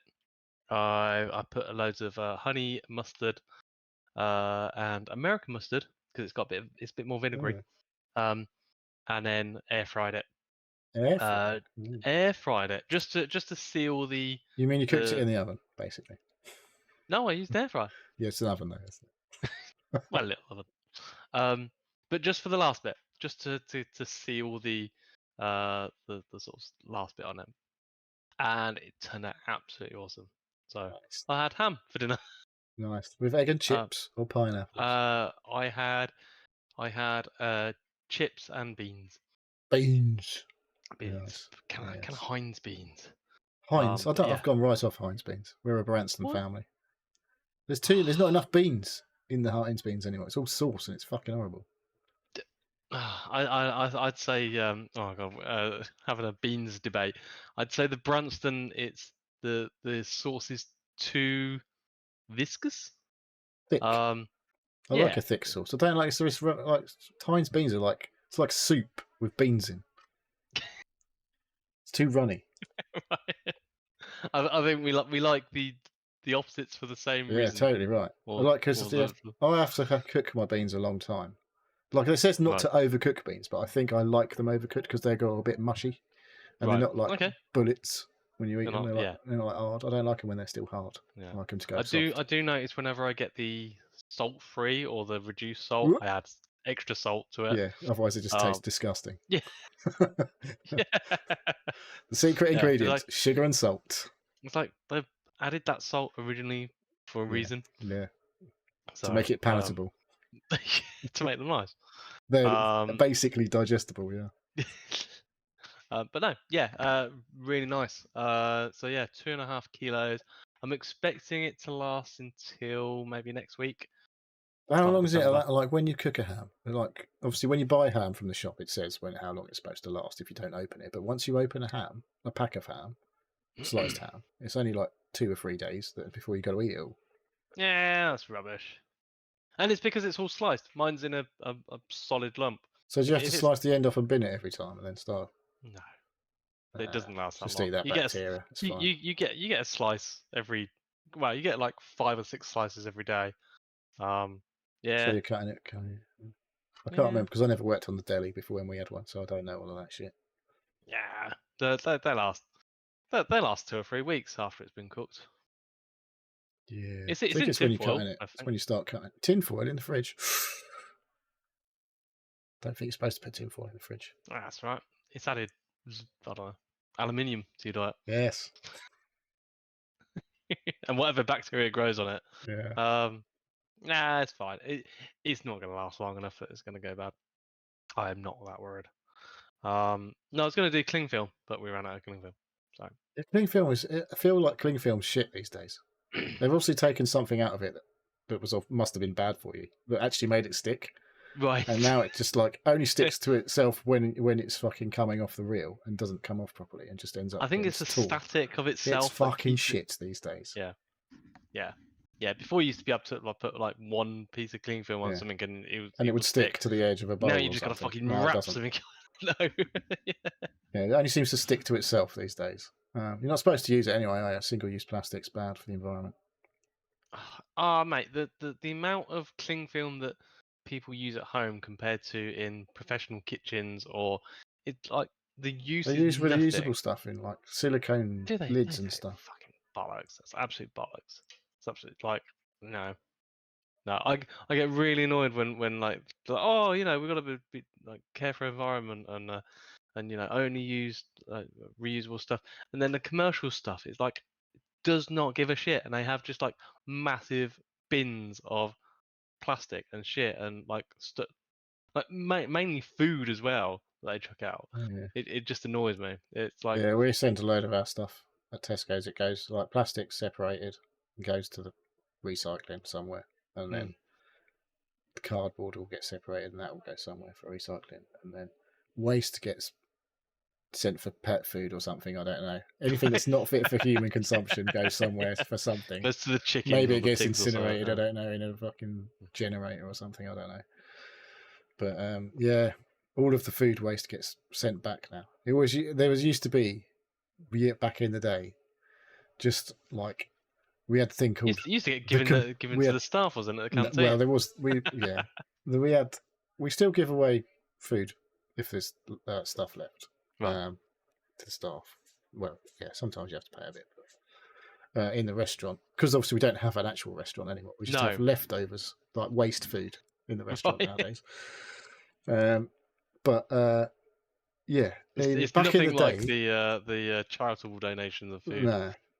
I put loads of honey, mustard, and American mustard because it's a bit more vinegary. Oh, Um, and then air fried it. air fry. Uh, Mm. Air fried it just to seal You mean you cooked it the. in the oven, basically? No, I used air fry. Yeah, it's an oven though, isn't Well, a little of it. But just for the last bit, just to seal the sort of last bit on it, and it turned out absolutely awesome. So it? Nice. I had ham for dinner. Nice. With egg and Uh, chips or pineapples? I had chips and beans. Beans. Beans, Yes. kind of Yes. Heinz beans. Heinz. I But don't. yeah. I've gone right off Heinz beans. We're a Branston What? family. There's two. There's not enough beans in the Heinz beans anymore. It's all sauce and it's fucking horrible. I'd say oh god, having a beans debate. I'd say the Branston, it's the sauce is too viscous. Thick. Um, I like yeah. a thick sauce. I don't like so it's like Heinz beans are like it's like soup with beans in. It's too runny. I think we like the opposites for the same Yeah, reason. totally right. I Or like because or the I have to cook my beans a long time. Like it says not right, to overcook beans, but I think I like them overcooked because they go a bit mushy and they're right. not like Okay. bullets when you eat They're them. not. Yeah, They're not like hard. I don't like them when they're still hard. yeah. I like them to go I soft. do notice whenever I get the salt free or the reduced salt, Whoop. I add extra salt to it. Yeah, otherwise it just tastes Um, disgusting. yeah, The yeah, secret yeah. Because ingredient: sugar and salt. it's like they've added that salt originally for a Yeah, reason. yeah, to So make it palatable. to make them nice. They're Um, basically digestible. Yeah. but no, yeah, really nice. So yeah, 2.5 kilos. I'm expecting it to last until maybe next week, How start of long is it? December. Like when you cook a ham, like obviously when you buy ham from the shop, it says how long it's supposed to last if you don't open it. But once you open a ham, a pack of ham, sliced ham, it's only like 2 or 3 days before you got to eat it all. Yeah, that's rubbish. And it's because it's all sliced. Mine's in a solid lump. So do you have to If it's slice the end off and bin it every time and then start? no, it doesn't last that Just eat long. that bacteria. It's fine. You get a slice every. Well, you get like 5 or 6 slices every day. So Yeah, you're cutting it. I can't yeah, remember because I never worked on the deli before when we had one, so I don't know all of that shit. yeah. They last. They last 2 or 3 weeks after it's been cooked. Yeah, I It's think in it's when tin you're cutting foil, it. I It's think. when you start cutting tin foil in the fridge. Don't think you're supposed to put tin foil in the fridge. That's right. It's added, I don't know, aluminium to your diet, Yes. and whatever bacteria grows on it. Yeah. Nah, it's fine. It's not going to last long enough that it's going to go bad. I am not that worried. No, I was going to do cling film, but we ran out of cling film. So Yeah, cling film is. I feel like cling film's shit these days. They've obviously taken something out of it that must have been bad for you, that actually made it stick, right. and now it just like only sticks to itself when it's fucking coming off the reel and doesn't come off properly and just ends I up think getting it's the tall. static of It's itself that fucking keeps it. shit these days. Yeah, yeah, yeah. Before you used to be able to like, put like one piece of cling film on Yeah. something and And it it would would stick stick. to the edge of a Now bowl you or just got to something. fucking No, it wrap doesn't. something. No. Yeah. Yeah, it only seems to stick to itself these days. You're not supposed to use it anyway. Single-use plastic's bad for the environment. Ah, mate, the amount of cling film that people use at home compared to in professional kitchens or it's like the use They is use nothing. reusable stuff in like silicone Do they? lids and Do stuff. fucking bollocks. That's absolute bollocks. It's absolute like no. No, I get really annoyed when like, oh, you know, we've got to be like care for environment and only use reusable stuff, and then the commercial stuff is like does not give a shit, and they have just like massive bins of plastic and shit and like mainly food as well that they chuck out. Yeah. It just annoys me. It's like Yeah, we send a load of our stuff at Tesco's. It goes like plastic separated and goes to the recycling somewhere, and then the cardboard will get separated and that will go somewhere for recycling, and then waste gets sent for pet food or something. I don't know. Anything that's not fit for human consumption goes somewhere for something. goes to the chickens. Maybe or it the gets pigs incinerated. Or I don't know, in a fucking generator or something. I don't know. But yeah, all of the food waste gets sent back now. There was used to be back in the day, just like we had a thing called used to get given to the staff, wasn't it? At the canteen. well, there was we still give away food if there's stuff left Right. to the staff. Well, yeah, sometimes you have to pay a bit. But, in the restaurant, because obviously we don't have an actual restaurant anymore. We just have leftovers, like waste food in the restaurant nowadays. But yeah, it's back nothing in the day, like the charitable donations of food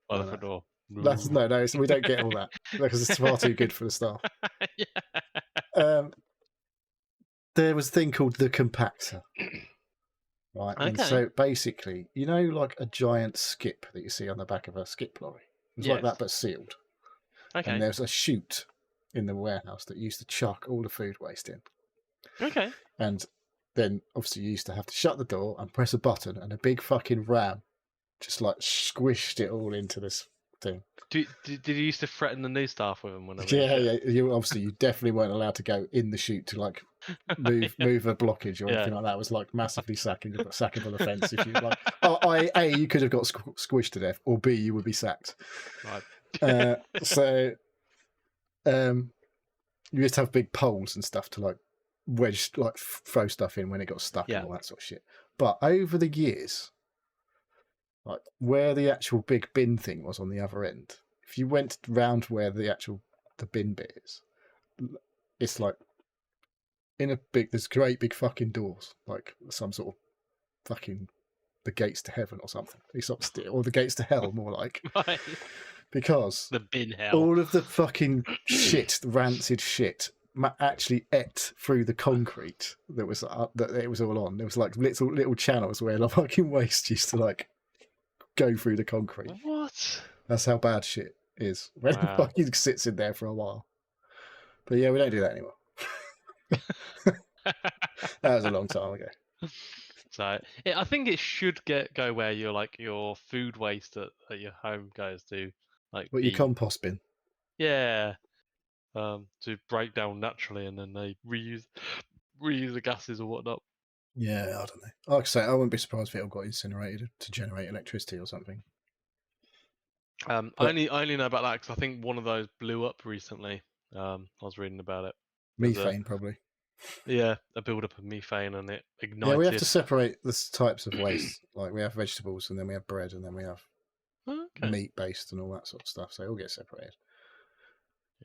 by the front door. That's no, we don't get all that because it's far too good for the staff. Yeah. There was a thing called the compactor, right? Okay. And so basically, you know, like a giant skip that you see on the back of a skip lorry. It was like that, but sealed. Okay. And there's a chute in the warehouse that used to chuck all the food waste in. Okay. And then obviously you used to have to shut the door and press a button, and a big fucking ram just like squished it all into this thing. Did you used to threaten the new staff with them whenever? Yeah. You definitely weren't allowed to go in the chute to like move a blockage or anything like that. It was like massively sackable offence. If you like, you could have got squished to death, or B, you would be sacked. Right. So, you used to have big poles and stuff to like wedge, like throw stuff in when it got stuck and all that sort of shit. But over the years, like where the actual big bin thing was on the other end, if you went round where the bin bit is, it's like there's great big fucking doors, like some sort of fucking the gates to heaven or something. Or the gates to hell, more like. Right. Because the bin hell. All of the fucking shit, rancid shit, actually ate through the concrete that it was all on. There was like little channels where the fucking waste used to like go through the concrete. What? That's how bad shit is. When it fucking sits in there for a while. But yeah, we don't do that anymore. That was a long time ago. So I think it should go where your food waste at your home goes to, like your compost bin. Yeah. To break down naturally, and then they reuse the gases or whatnot. Yeah, I don't know. Like I say, I wouldn't be surprised if it all got incinerated to generate electricity or something. I only know about that because I think one of those blew up recently. I was reading about it. Methane, probably. Yeah, a build-up of methane, and it ignited. Yeah, we have to separate the types of waste. Like we have vegetables, and then we have bread, and then we have meat-based and all that sort of stuff. So it all gets separated.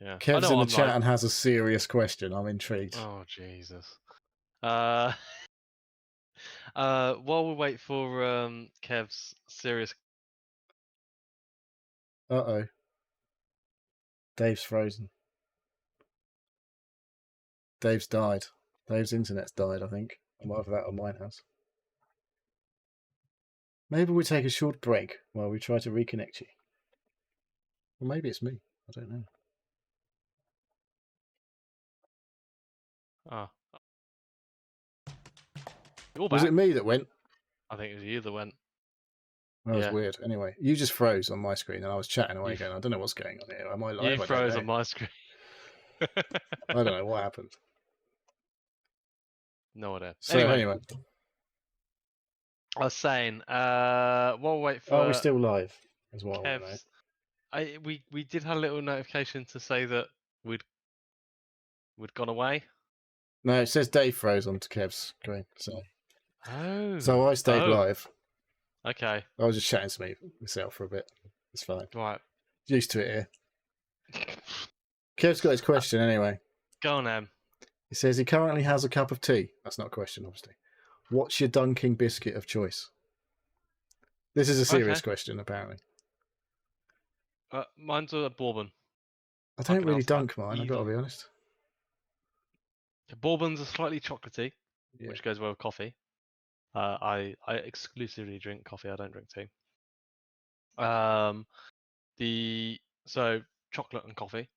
Yeah. Kev's in the chat and has a serious question. I'm intrigued. Oh Jesus. While we wait for Kev's serious. Uh-oh. Dave's frozen. Dave's died. Dave's internet's died, I think. Either that or mine has. Maybe we take a short break while we try to reconnect you. Or maybe it's me. I don't know. Was it me that went? I think it was you that went. That was weird. Anyway, you just froze on my screen and I was chatting away going, I don't know what's going on here. Am I live? You froze on my screen. I don't know what happened. No idea. So anyway. I was saying, we'll wait for... Are we still live? Is what I want to know. We did have a little notification to say that we'd gone away. No, it says Dave froze onto Kev's screen. So I stayed live. Okay. I was just chatting to myself for a bit. It's fine. Right. Used to it here. Kev's got his question anyway. Go on, Em. He says he currently has a cup of tea. That's not a question, obviously. What's your dunking biscuit of choice? This is a serious Okay. question, apparently. Mine's a bourbon. I I don't can really answer that dunk mine, I've got to easily. be honest. The bourbons are slightly chocolatey, Yeah. which goes well with coffee. I exclusively drink coffee. I don't drink tea. Um, the so chocolate and coffee,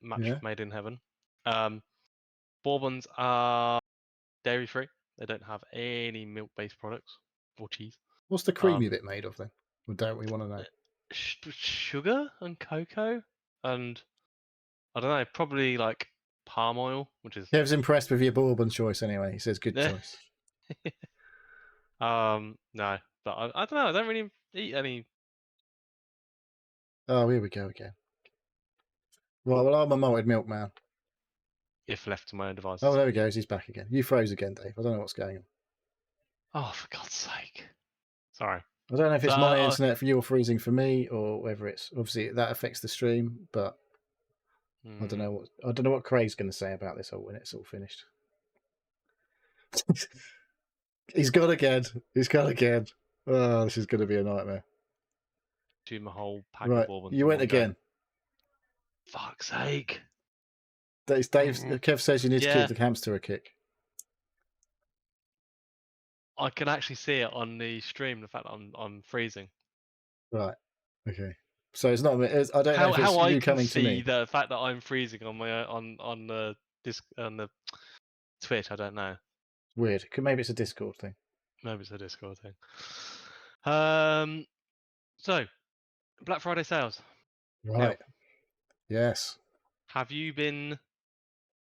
match Yeah. made in heaven. Um, bourbons are dairy free. They don't have any milk based products or cheese. What's the creamy Um, bit made of then? Or don't we want to know? sugar and cocoa, and I don't know, probably like palm oil, which is Kev's impressed with your bourbon choice anyway. He says good choice. no, but I don't know. I don't really eat any Oh, here we go again. Right, well, I'm a malted milk man. if left to my own Oh, devices. there he goes. He's back again. You froze again, Dave. I don't know what's going on. Oh, for God's sake! Sorry. I don't know if So it's my internet for you or freezing for me, or whether it's obviously that affects the stream. But I don't hmm, know what Craig's going to say about this all when it's all finished. He's gone again. He's gone again. Oh, this is going to be a nightmare. do my whole pack of Right, bourbons you in went one go. again. Fuck's sake! Kev says you need to give Yeah, the hamster a kick. I can actually see it on the stream. The fact that I'm freezing. Right. Okay. So it's not. I don't know if it's How I you can coming to see me. the fact that I'm freezing on my on the disc on the Twitch, I don't know. Weird. Maybe it's a Discord thing. Maybe it's a Discord thing. So Black Friday sales. Neil, Right. Yes. have you been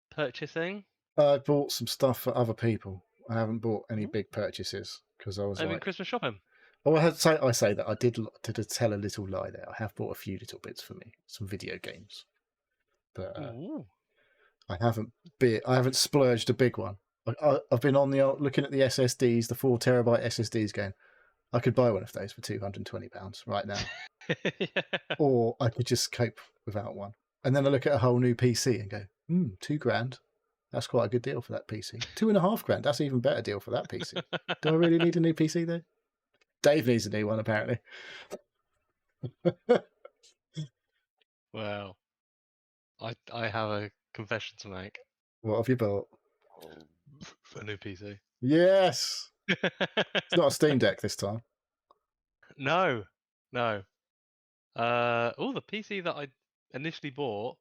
purchasing? I bought some stuff for other people. I haven't bought any Hmm? big purchases because I was Have you been like, Christmas shopping? oh, I say that I did to tell a little lie there. I have bought a few little bits for me, some video games, but Ooh. I haven't splurged a big one. I've been on the looking at the SSDs, the 4 terabyte SSDs, going, I could buy one of those for £220 right now, Yeah. or I could just cope without one. And then I look at a whole new PC and go, £2,000. That's quite a good deal for that PC. £2,500. That's an even better deal for that PC. Do I really need a new PC though? Dave needs a new one apparently. Well, I have a confession to make. What have you bought? A new PC. Yes, it's not a Steam Deck this time. No, no. The PC that I initially bought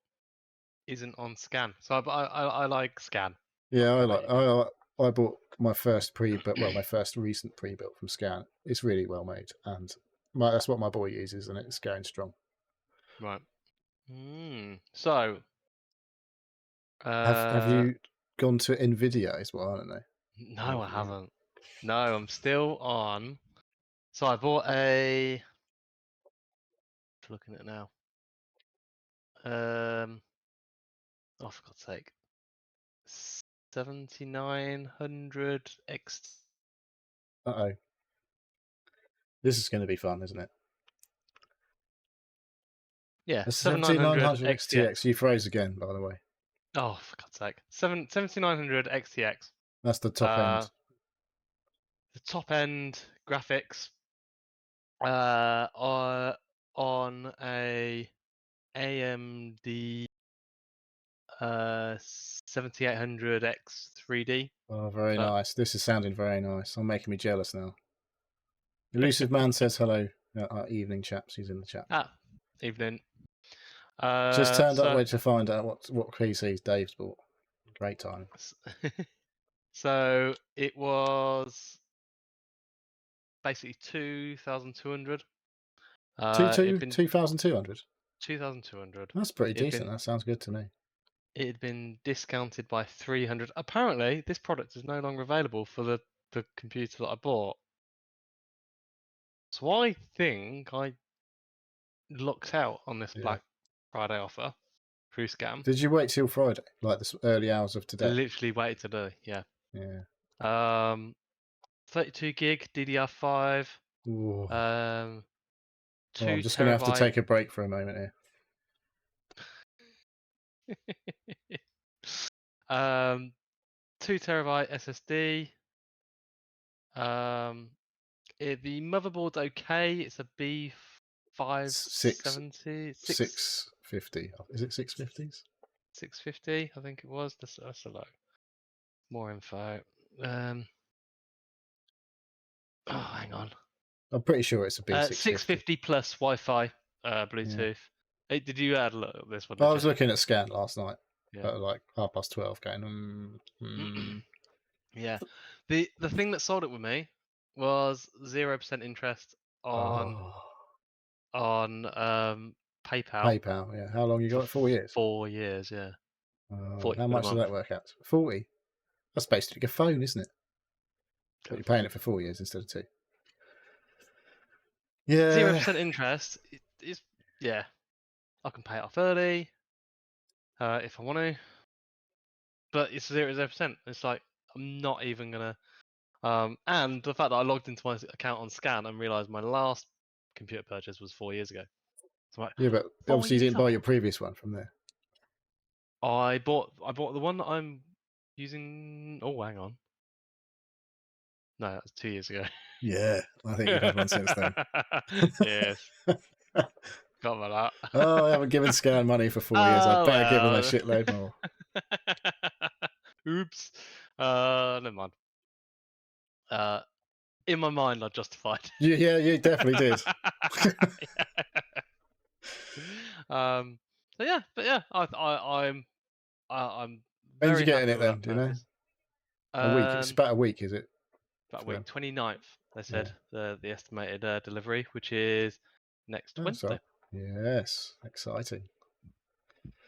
isn't on scan, so I like scan. Not Yeah, gonna lie. I bought my first my first recent pre-built from Scan. It's really well made, and that's what my boy uses, and it's going strong. Right. So, Have you gone to Nvidia? Is what I don't know. no, Or I have you? haven't. No, I'm still on. So I bought a. Looking at it now. Oh, for God's sake, 7900 X. Oh, this is going to be fun, isn't it? Yeah, A 7900 7900 XTX. XTX. You froze again, by the way. Oh, for God's sake, 7900 XTX. That's the top Uh, end. the top end graphics. Uh, on a AMD 7800X 3D. Oh, very But nice. This is sounding very nice. I'm making me jealous now. Elusive Man says hello. Evening, chaps. He's in the chat. evening. Just turned up So where to find out what PCs Dave's bought. Great time. so it was basically 2,200. It'd been 2,200. 2,200. That's pretty It'd decent. been That sounds good to me. it had been discounted by 300. Apparently, this product is no longer available for the computer that I bought. So I think I looked out on this Yeah. Black Friday offer through Scam. Did you wait till Friday, like the early hours of I today? literally waited today. Yeah. Yeah. 32 gig DDR5. Ooh. Oh, I'm Two just going to have to terabyte. take a break for a moment here. 2 terabyte SSD. The motherboard's okay. It's a Six B570, 650. Is it 650s? 650, I think it was. That's a lot. More info. Oh, hang on. I'm pretty sure it's a B650. 650 plus Wi-Fi, Yeah. Bluetooth. Hey, did you add a look at this one? I Did you? was looking at scan last night Yeah. at like 12:30, going, Yeah. The thing that sold it with me was 0% interest on oh, on PayPal PayPal. Yeah. How long you for got it? 4 years. 4 years. Yeah, Oh, 40 how quid a much does month. that work out? 40. That's basically a phone, isn't it? But you're paying it for 4 years instead of 2. Zero Yeah. percent interest is yeah. I can pay it off early if I want to, but it's 0%. It's like I'm not even gonna. And the fact that I logged into my account on Scan and realised my last computer purchase was 4 years ago. So I'm like, Yeah, but four obviously you years didn't buy your old. previous one from there. I bought the one that I'm using. Oh, hang on. No, that was 2 years ago. Yeah, I think you've had one since then. Yes, got about that. Oh, I haven't given Scan money for 4 years. I'd Oh better give them a well. shitload more. Oops. Never mind. Uh, in my mind, I justified. Yeah, you definitely did. So yeah, but yeah, I'm When's you very getting happy it with then? that Do you know? purchase. A week. It's Um, about a week, is it? about a For week, them. 29th, they Yeah. said the estimated delivery, which is next Oh, Wednesday. so yes, exciting.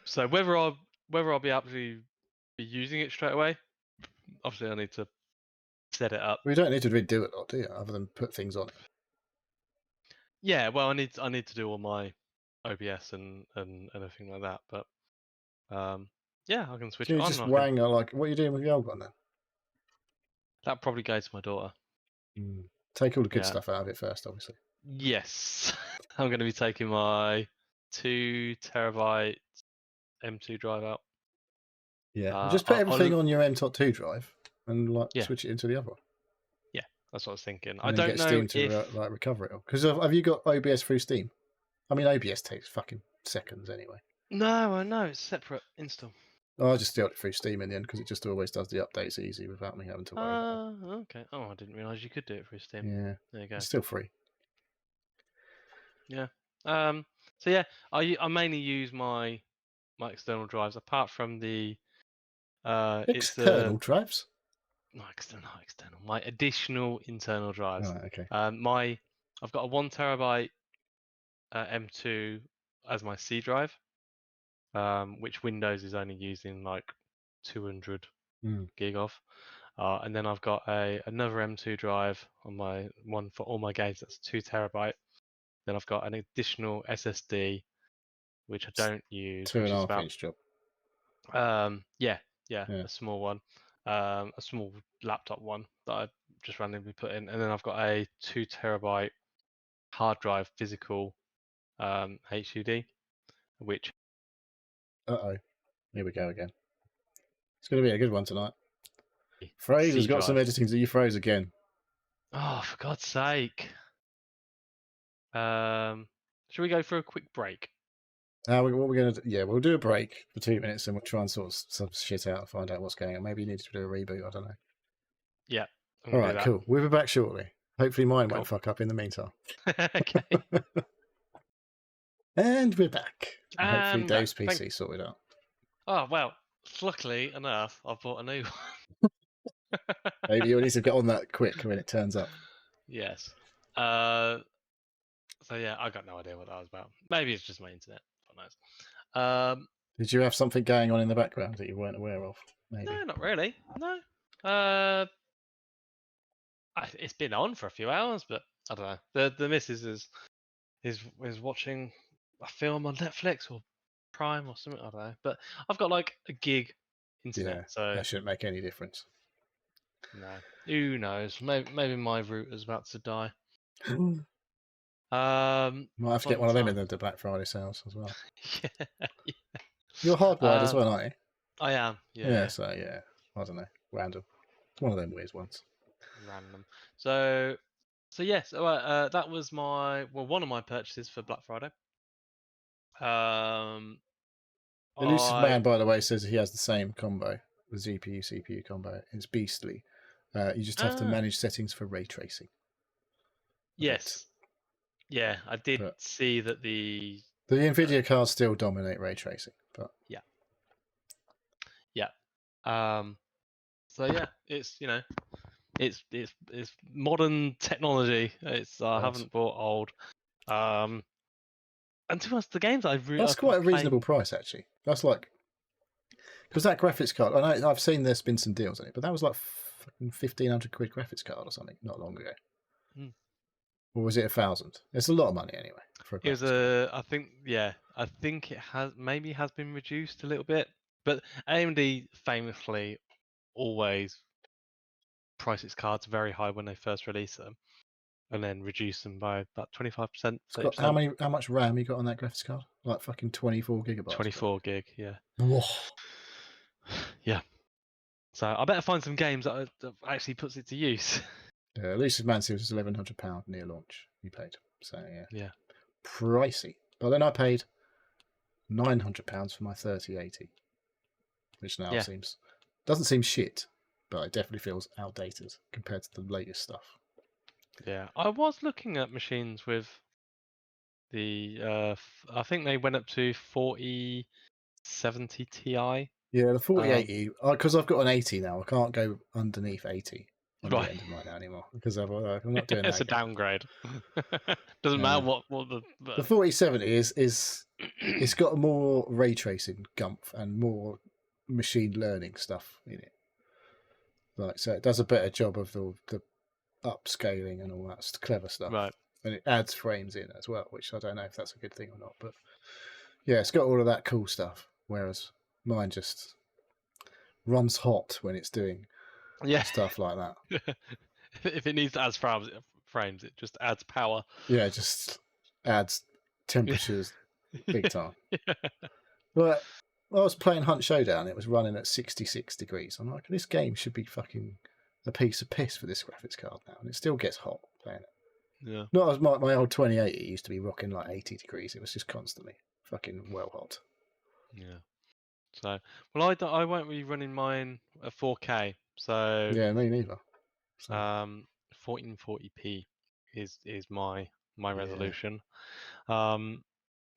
So whether I'll be able to be using it straight away, obviously I need to set it up. We don't need to redo it a lot, do you? Other than put things on it. Yeah, well, I need to do all my OBS and everything like that. But yeah, I can switch Can it you on. just And I can. wang like what are you doing with the old one then? That probably goes to my daughter. Take all the good Yeah. stuff out of it first, obviously. Yes, I'm going to be taking my 2 terabyte M2 drive out. Yeah. Well, just put everything I'll on your M.2 drive and like yeah, switch it into the other one, yeah, that's what I was thinking. I and then don't get know Steam to if like recover it all. Because have you got OBS through Steam? I mean, OBS takes fucking seconds anyway. no, I know it's separate install. I just installed it through Steam in the end because it just always does the updates easy without me having to worry about it. Okay. Oh, I didn't realize you could do it through Steam. Yeah, There you go. it's still free. Yeah. So yeah, I mainly use my external drives apart from the it's External drives. not external, my additional internal drives. Right, okay. I've got a 1 terabyte M2 as my C drive, which Windows is only using like 200 gig of. And then I've got another M2 drive on my one for all my games. That's 2 terabyte. Then I've got an additional SSD, which I don't use, Two and which a is half about inch job. yeah, Yeah. a small one, a small laptop one that I just randomly put in, and then I've got a 2 terabyte hard drive physical HDD, which Oh, here we go again. It's going to be a good one tonight. C Fraser's got some drive. editing to you, Fraser again. Oh, for God's sake! Should we go for a quick break? What we're going to do? Yeah, we'll do a break for 2 minutes and we'll try and sort some shit out and find out what's going on. Maybe you need to do a reboot. I don't know. Yeah, I'm All gonna do right, that. cool. We'll be back shortly. Hopefully mine won't Cool. fuck up in the meantime. Okay. And we're back. And hopefully And back. Dave's PC sorted out. Oh well, luckily enough, I've bought a new one. Maybe you'll need to get on that quick when it turns up. Yes. So yeah, I got no idea what that was about. Maybe it's just my internet. God knows. Did you have something going on in the background that you weren't aware of? Maybe. No, not really. No. It's been on for a few hours, but I don't know. The missus is watching a film on Netflix or Prime or something. I don't know. But I've got like a gig internet, Yeah, so that shouldn't make any difference. no. Who knows? Maybe my router's about to die. Might have to get Fun one of them in time. the Black Friday sales as well. Yeah. You're hardwired as well, aren't you? I am. Yeah, so yeah. I don't know. Random. One of them weird ones. Random. So So yes, that was one of my purchases for Black Friday. Elusive I Man, by the way, says he has the same combo, the GPU CPU combo. It's beastly. You just have to ah manage settings for ray tracing a bit. yes, yeah, I did But see that the the uh, Nvidia cards still dominate ray tracing. But yeah, yeah. Um, so yeah, it's it's modern technology. It's I yes. haven't bought old. Um, and to us, the games That's quite I've a played. reasonable price, actually. That's like, because that graphics card, I know I've seen there's been some deals on it, but that was like fucking 1,500 quid graphics card or something not long ago. Hmm. Or was it 1,000? It's a lot of money anyway for a It was graphics card. I think yeah, I think it has been reduced a little bit, but AMD famously always price its cards very high when they first release them, and then reduce them by about 25%, It's got 30%. how much RAM you got on that graphics card? Like fucking 24 gigabytes, bro. 24 gig, yeah. Whoa. Yeah. So I better find some games that actually puts it to use. Yeah, Elusive Man Series was £1,100 near launch. You paid, so yeah, Yeah. pricey. But then I paid £900 for my 3080, which now Yeah. doesn't seem shit, but it definitely feels outdated compared to the latest stuff. Yeah. I was looking at machines with the I think they went up to 4070 Ti. Yeah, the Um 4080, because I've got an 80 now, I can't go underneath 80 on the right. end of mine now anymore because I'm not doing that It's a again. downgrade. Doesn't matter what the The but 4070 is it's got more ray tracing gumph and more machine learning stuff in it. Like, so it does a better job of the upscaling and all that clever stuff. right. And it adds frames in as well, which I don't know if that's a good thing or not. But yeah, it's got all of that cool stuff. Whereas mine just runs hot when it's doing Yeah. stuff like that. If it needs to add frames, it just adds power. Yeah, it just adds temperatures big time. Yeah. But I was playing Hunt Showdown. It was running at 66 degrees. I'm like, this game should be fucking a piece of piss for this graphics card now, and it still gets hot playing it. Yeah. Not as my old 2080 used to be rocking like 80 degrees. It was just constantly fucking well hot. Yeah. So, well, I won't be running mine at 4K. So, Yeah, me neither. So 1440p is my yeah, resolution. Um,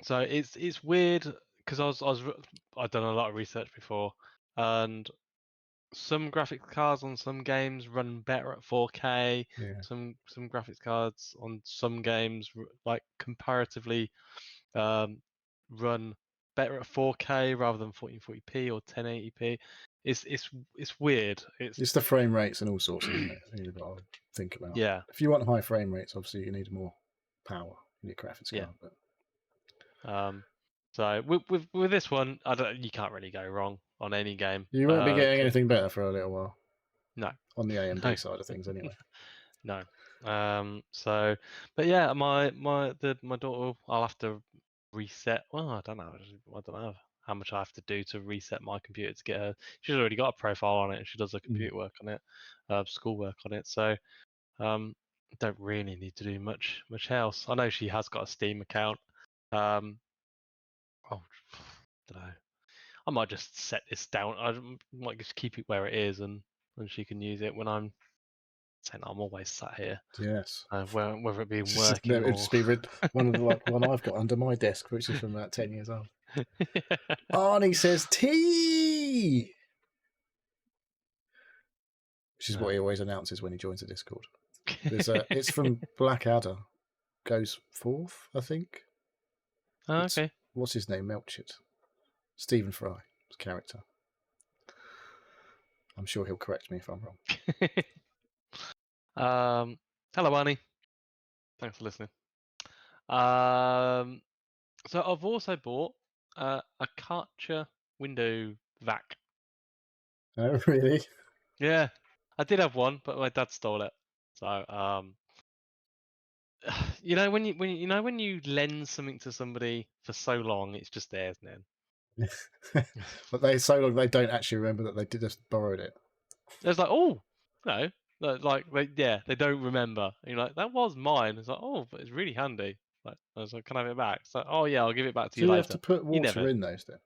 so it's weird because I've done a lot of research before, and some graphics cards on some games run better at 4K. yeah. Some graphics cards on some games like comparatively run better at 4K rather than 1440p or 1080p. It's weird. It's the frame rates and all sorts, isn't it? You've got to think about. Yeah, If you want high frame rates, obviously you need more power in your graphics yeah. card. But So with this one, you can't really go wrong on any game. you won't be getting anything better for a little while No, on the no, AMD side of things, anyway. no. So, but yeah, my daughter, I'll have to reset. Well, I don't know. I don't know how much I have to do to reset my computer to get her. She's already got a profile on it, and she does her computer work on it, school work on it. So, don't really need to do much else. I know she has got a Steam account. Um, oh, don't know. I might just set this down. Might just keep it where it is, and she can use it when I'm saying I'm always sat here, Yes. whether it be No, working it'd or. just be one of the like one I've got under my desk, which is from about 10 years old. Arnie says tea, which is what he always announces when he joins the Discord. It's from Blackadder, goes forth, I think. Oh, It's okay. what's his name, Melchett, Stephen Fry's character. I'm sure he'll correct me if I'm wrong. Hello, Arnie. Thanks for listening. So I've also bought a Karcher window vac. Oh, really? Yeah, I did have one, but my dad stole it. So when you lend something to somebody for so long, it's just theirs now. But so long they don't actually remember that they did just borrowed it. It's like, oh, no, They don't remember. And you're like, that was mine. It's like, oh, but it's really handy. Like, I was like, can I have it back? It's like, oh yeah, I'll give it back to So you you have later. to put You water never. in those then?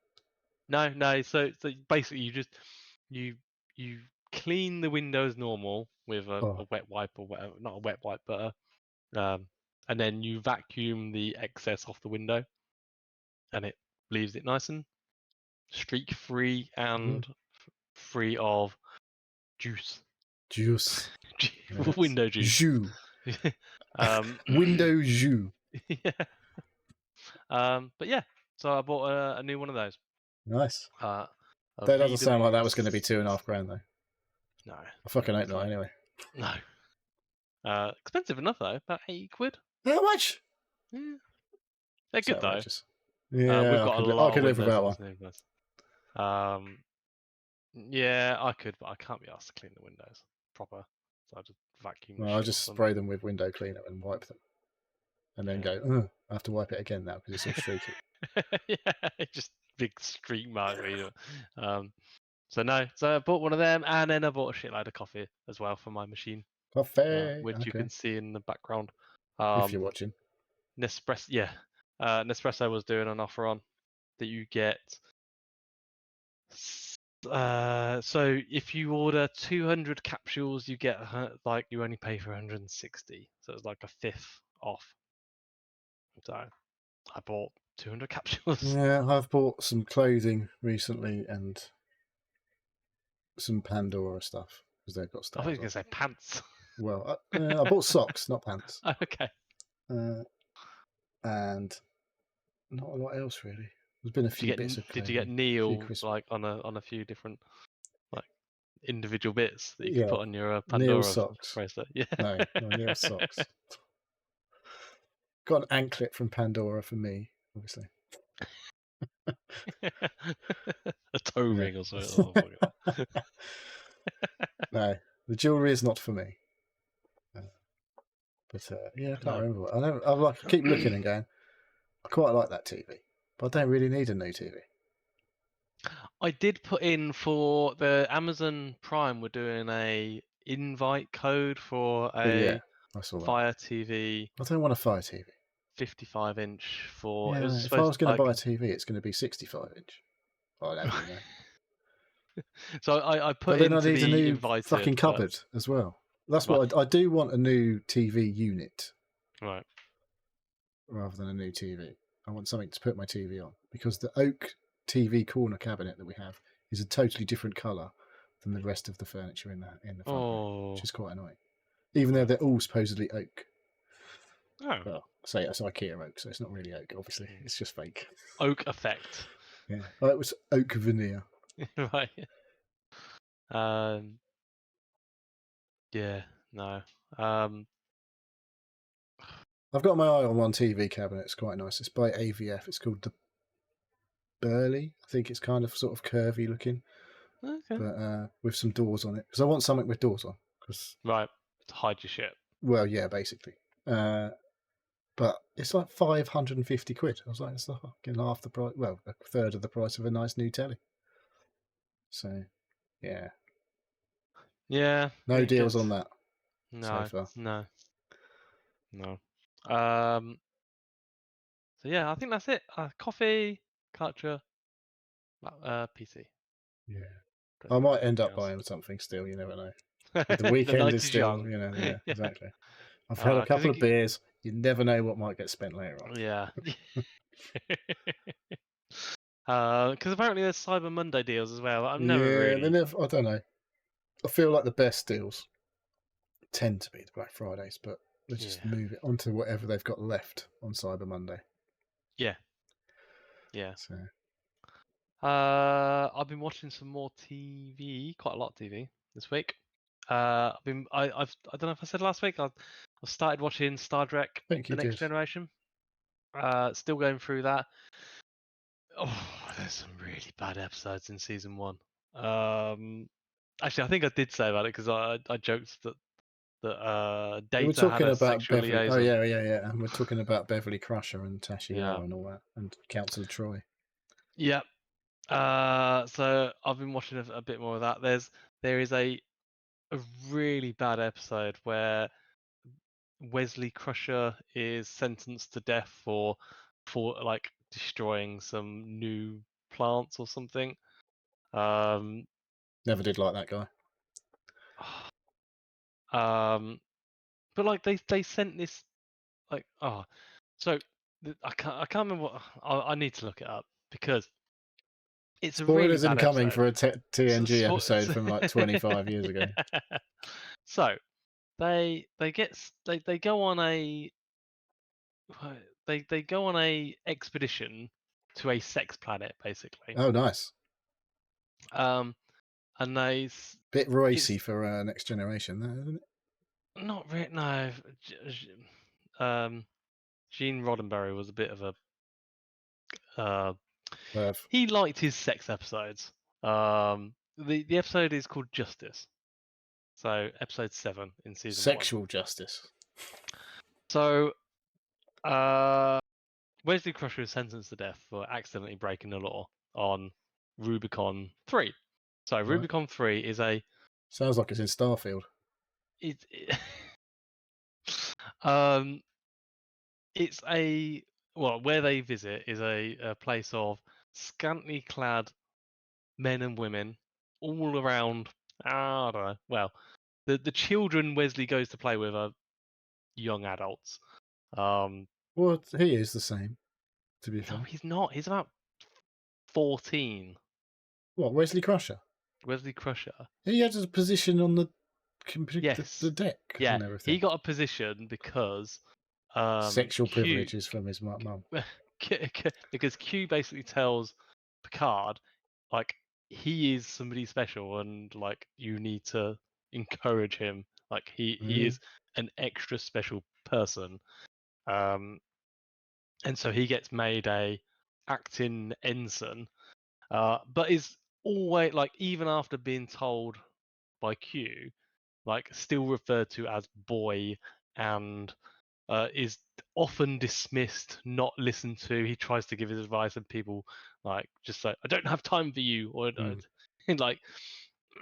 No, no. So basically, you you clean the window as normal with a Oh, wet wipe or whatever. Not a wet wipe, but and then you vacuum the excess off the window, and it leaves it nice and streak free mm, and free of juice. juice. Yes. Window juice. Jus. um, Window jus. yeah. But yeah, so I bought a new one of those. Nice. Uh, a That doesn't sound like VW. that was going to be £2.5 though. No, I fucking hope it's not. like Anyway, no. Expensive enough though, about 80 quid. how much? Yeah, they're It's good though. outrageous. We've Yeah, got a I lot of could live windows without in one. this new place. Yeah, I could, but I can't be asked to clean the windows proper. So I just vacuum the Well, I shit just off them. spray them with window cleaner and wipe them, and then Yeah. go. I have to wipe it again now because it's all streaky. Yeah, just big streak mark where you. So no, so I bought one of them, and then I bought a shitload of coffee as well for my machine, Coffee. which you Okay, can see in the background. if you're watching. Nespresso, yeah, Nespresso was doing an offer on that you get. So if you order 200 capsules, you get like you only pay for 160, so it's like a fifth off. So I bought 200 capsules. Yeah, I've bought some clothing recently and some Pandora stuff because they've got I thought you sales were on. gonna say pants. Well, I bought socks, not pants, Okay. and not a lot else really. There's been a few bits of Did you get clothing, a few Neil crisp. like on a few different like individual bits that you could Yeah, put on your Neil Pandora socks. bracelet? Yeah. No, Neil socks. Got an anklet from Pandora for me, obviously. A toe Yeah. ring or something. Oh, fuck it. No, the jewellery is not for me. But yeah, I can't No. remember. I keep looking and going. I quite like that TV, but I don't really need a new TV. I did put in for the Amazon Prime. We're doing a invite code for Oh yeah, a I saw that. Fire TV I don't want a Fire TV. 55-inch for. It was Yeah, if I supposed was going to like. buy a TV, it's going to be 65-inch. I don't really know. So I But put then I into need a the new fucking invited, but cupboard as well. That's right, what I do want a new TV unit right. rather than a new TV. I want something to put my TV on because the oak TV corner cabinet that we have is a totally different colour than the rest of the furniture in the front room, which Oh, is quite annoying. Even though right. they're all supposedly oak. Oh, Well, say it's IKEA oak, so it's not really oak. Obviously, mm. it's just fake. Oak effect. Yeah, it was oak veneer. Right. Um. Yeah. No. Um. I've got my eye on one TV cabinet. It's quite nice. It's by AVF. It's called the Burley. I think it's kind of sort of curvy looking, Okay. but with some doors on it. Because I want something with doors on. Because Right. To hide your shit. well, yeah, basically. But it's like 550 quid. I was like, it's like fucking half the price. Well, a third of the price of a nice new telly. So, yeah, Yeah. no You deals get. on that so No. far. No. No. Um. So yeah, I think that's it. Coffee, culture, PC. Yeah, Don't I think might there's end anything up else. buying something still. You never know. With the The weekend night is is still, young. yeah, Yeah. exactly. I've had a Because couple of beers. You never know what might get spent later on. yeah. Because apparently there's Cyber Monday deals as well. I've never Yeah, they really. never. I don't know. I feel like the best deals tend to be the Black Fridays, but they just Yeah. move it onto whatever they've got left on Cyber Monday. Yeah. Yeah. So I've been watching some more TV, quite a lot of TV this week. I don't know if I said last week. I've started watching Star Trek: I think The you Next did. Generation. Still going through that. Oh, there's some really bad episodes in season one. Actually, I think I did say about it because I joked that We were Data had talking a about sexual Beverly. Oh liaison. yeah. And we're talking about Beverly Crusher and Tasha Yeah. Yar and all that, and Councillor Troy. Yeah. So I've been watching a bit more of that. There is a a really bad episode where Wesley Crusher is sentenced to death for like destroying some new plants or something. Never did like that guy. But like they sent this like so I can't remember what I need to look it up because it's a really Spoilers bad incoming episode. for a So, TNG episode from like 25 years ago. so they go on a they go on a expedition to a sex planet basically. Oh, nice. Um, and Bit it's racy for Next Generation, though, isn't it? not really no. Um, Gene Roddenberry was a bit of a uh, Perv. he liked his sex episodes. The episode is called Justice. So episode 7 in season 1. Sexual justice. So Wesley Crusher is sentenced to death for accidentally breaking the law on Rubicon 3. So Right. Rubicon 3 is Sounds like it's in Starfield. it um it's a where they visit is a place of scantily clad men and women all around. I don't know. Well, the children Wesley goes to play with are young adults. Well, he is the same, to be No, fair. he's not. He's about 14. What, Wesley Crusher? Wesley Crusher. He had a position on the Yes. deck Yeah, and he everything. got a position because Sexual Q privileges from his mum. because Q basically tells Picard like he is somebody special and like you need to encourage him. Like he Mm. is an extra special person. Um, and so he gets made a acting ensign, but is always like even after being told by Q, like still referred to as boy and is often dismissed, not listened to. He tries to give his advice, and people like just like, "I don't have time for you," or Mm. and like.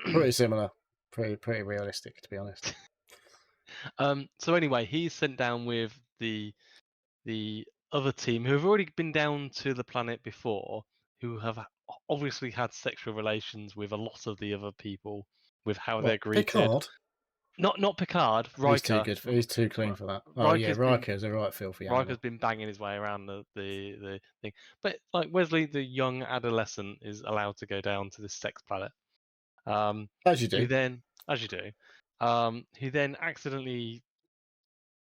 Pretty similar. Pretty realistic, to be honest. So anyway, he's sent down with the other team who have already been down to the planet before, who have obviously had sexual relations with a lot of the other people, with how they're What, greeted. Picard? Not Picard, He's too Riker. good. He's too clean for that. Oh yeah, Riker's been Riker's a right filthy Riker's animal. been banging his way around the thing. But like Wesley, the young adolescent, is allowed to go down to this sex planet. As you Who do. then, as you do, who then accidentally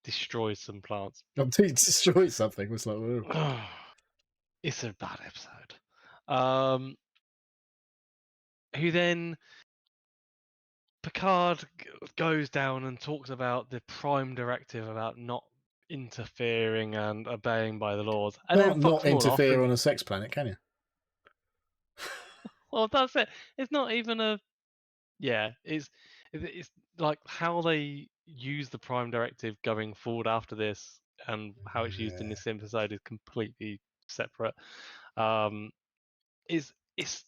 destroys some plants. He destroyed something. It was like, oh. It's a bad episode. Who then Picard goes down and talks about the Prime Directive about not interfering and obeying by the laws, and then Can't fucks not them all off. interfere And on a sex planet, can you? well, that's it. It's not even a yeah. It's like how they use the Prime Directive going forward after this, and how it's used in Yeah. this episode is completely separate. Um, is it's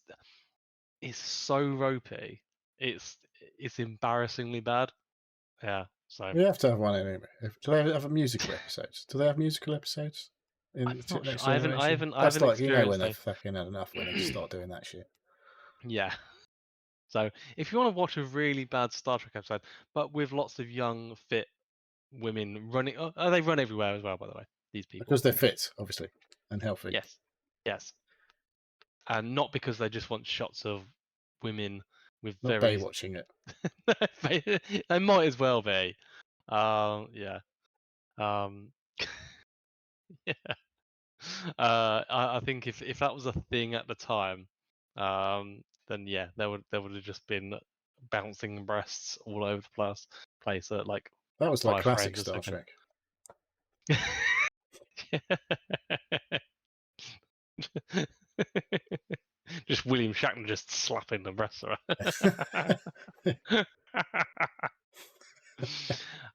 so ropey. It's embarrassingly bad. Yeah. So We have to have one anyway. Do they have musical episodes? Do they have musical episodes I'm in not sure. Next I haven't. I Generation? haven't. I That's haven't like, when experienced they've a. fucking had enough when they just start doing that shit. Yeah. So if you want to watch a really bad Star Trek episode, but with lots of young, fit women running, they run everywhere as well. By the way, these people. Because they're fit, obviously, and healthy. Yes. Yes. And not because they just want shots of women with Not very. Baywatching it. They might as well be. Yeah. Um. Yeah. I think if that was a thing at the time, then yeah, there would have just been bouncing breasts all over the place at like That was like 5 classic frames a Star second. Trek. Just William Shatner just slapping the breasts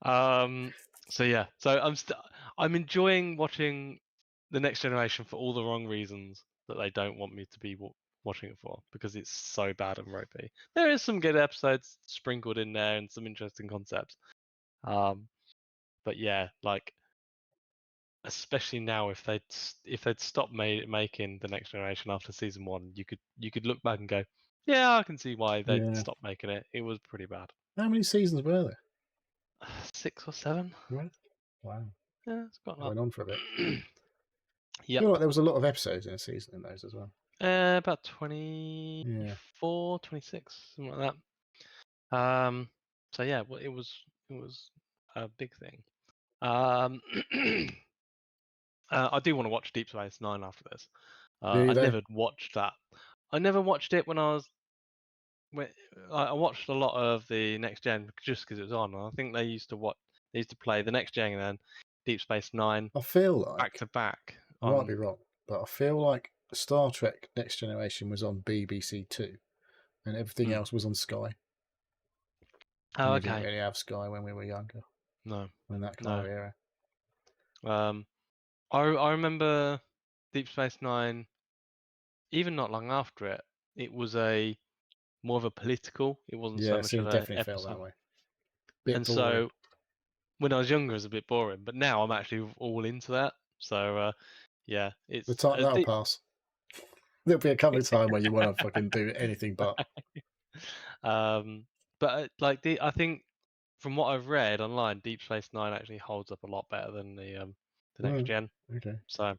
around. So yeah, so I'm enjoying watching the Next Generation for all the wrong reasons that they don't want me to be watching it for, because it's so bad and ropey. There is some good episodes sprinkled in there and some interesting concepts. But yeah, like especially now, if they'd stopped making the Next Generation after season 1, you could look back and go, yeah, I can see why they Yeah. stopped making it. It was pretty bad. How many seasons were there? 6 or 7. Right. Wow. Yeah, it's gotten It up. went on for a bit. I Yep. feel like there was a lot of episodes in a season in those as well. About Yeah. 24, 26, something like that. So yeah, well, it was a big thing. I do want to watch Deep Space Nine after this. Do you I though? never watched that. I never watched it when I watched a lot of the Next Gen just because it was on. And I think they used to play the Next Gen and then Deep Space Nine I feel back like, to back I might be on. wrong, but I feel like Star Trek Next Generation was on BBC Two and everything Hmm. else was on Sky. Oh, And we didn't okay. really have Sky when we were younger, No, in that kind no. of era. I remember Deep Space Nine. Even not long after it, it was a more of a political. It wasn't so Yeah, much so of it a definitely felt that episode. way. Bit And boring. so when I was younger, it was a bit boring. But now I'm actually all into that. So yeah, The it's time that'll pass. There'll be a couple of times where you want to fucking do anything but. um, but I think from what I've read online, Deep Space Nine actually holds up a lot better than the next gen. Okay. So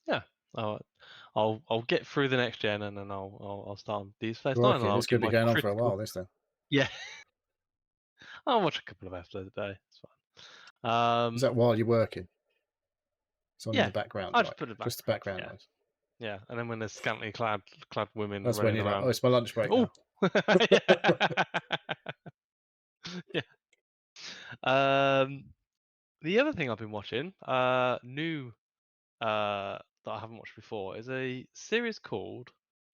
yeah, I'll, I'll get through the next gen and then I'll start on Deep Space Nine and Crikey, I'll this give could be my going on for a critical. while, this then. Yeah, I'll watch a couple of episodes a day. It's fine. Is that while you're working? It's on in Yeah, the background, I right? just put it Just the background. background Yeah, noise. yeah, and then when there's scantily clad women That's when running you're like, oh, around. it's my lunch break Oh, now. yeah. Yeah. The other thing I've been watching, new, that I haven't watched before, is a series called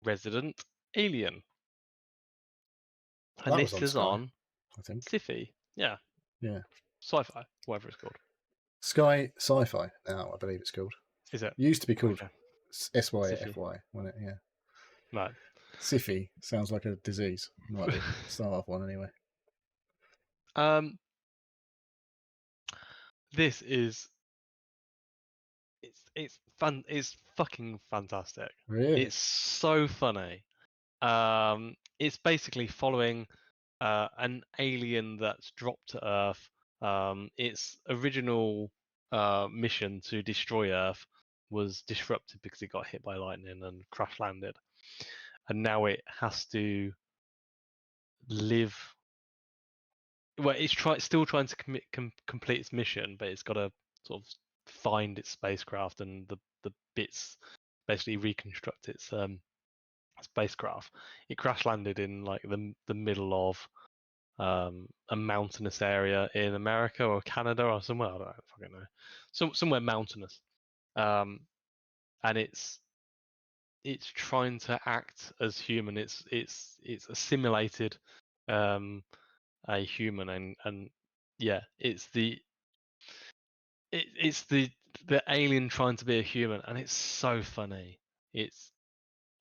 Resident Alien, and That was this on is Sky, on I think. Sci-Fi. Yeah, Yeah. Sci-Fi, whatever it's called. Sky Sci-Fi now, I believe it's called. Is it? It used to be called Okay, Sci-Fi. SYFY, wasn't it? Yeah. Right. Siffy sounds like a disease. Might be. Start off one anyway. um, this is it's fun. It's fucking fantastic. Really? It's so funny. It's basically following an alien that's dropped to Earth. Its original mission to destroy Earth was disrupted because it got hit by lightning and crash landed, and now it has to live. Well, still trying to complete its mission, but it's got to sort of find its spacecraft and the bits, basically reconstruct its spacecraft. It crash landed in like the middle of a mountainous area in America or Canada or somewhere. I don't fucking know. Somewhere mountainous. And it's trying to act as human. It's assimilated a human, and yeah, it's the alien trying to be a human, and it's so funny. It's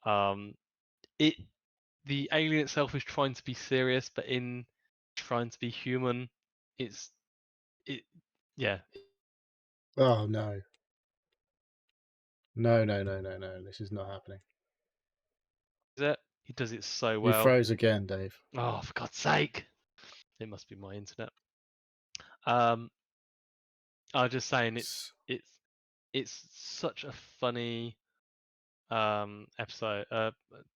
um it the alien itself is trying to be serious, but in trying to be human, it's it yeah. Oh no. No, no, no, no, no. This is not happening. Is it? He does it so You well. froze again, Dave. Oh, for God's sake! It must be my internet. Um, I was just saying it's such a funny episode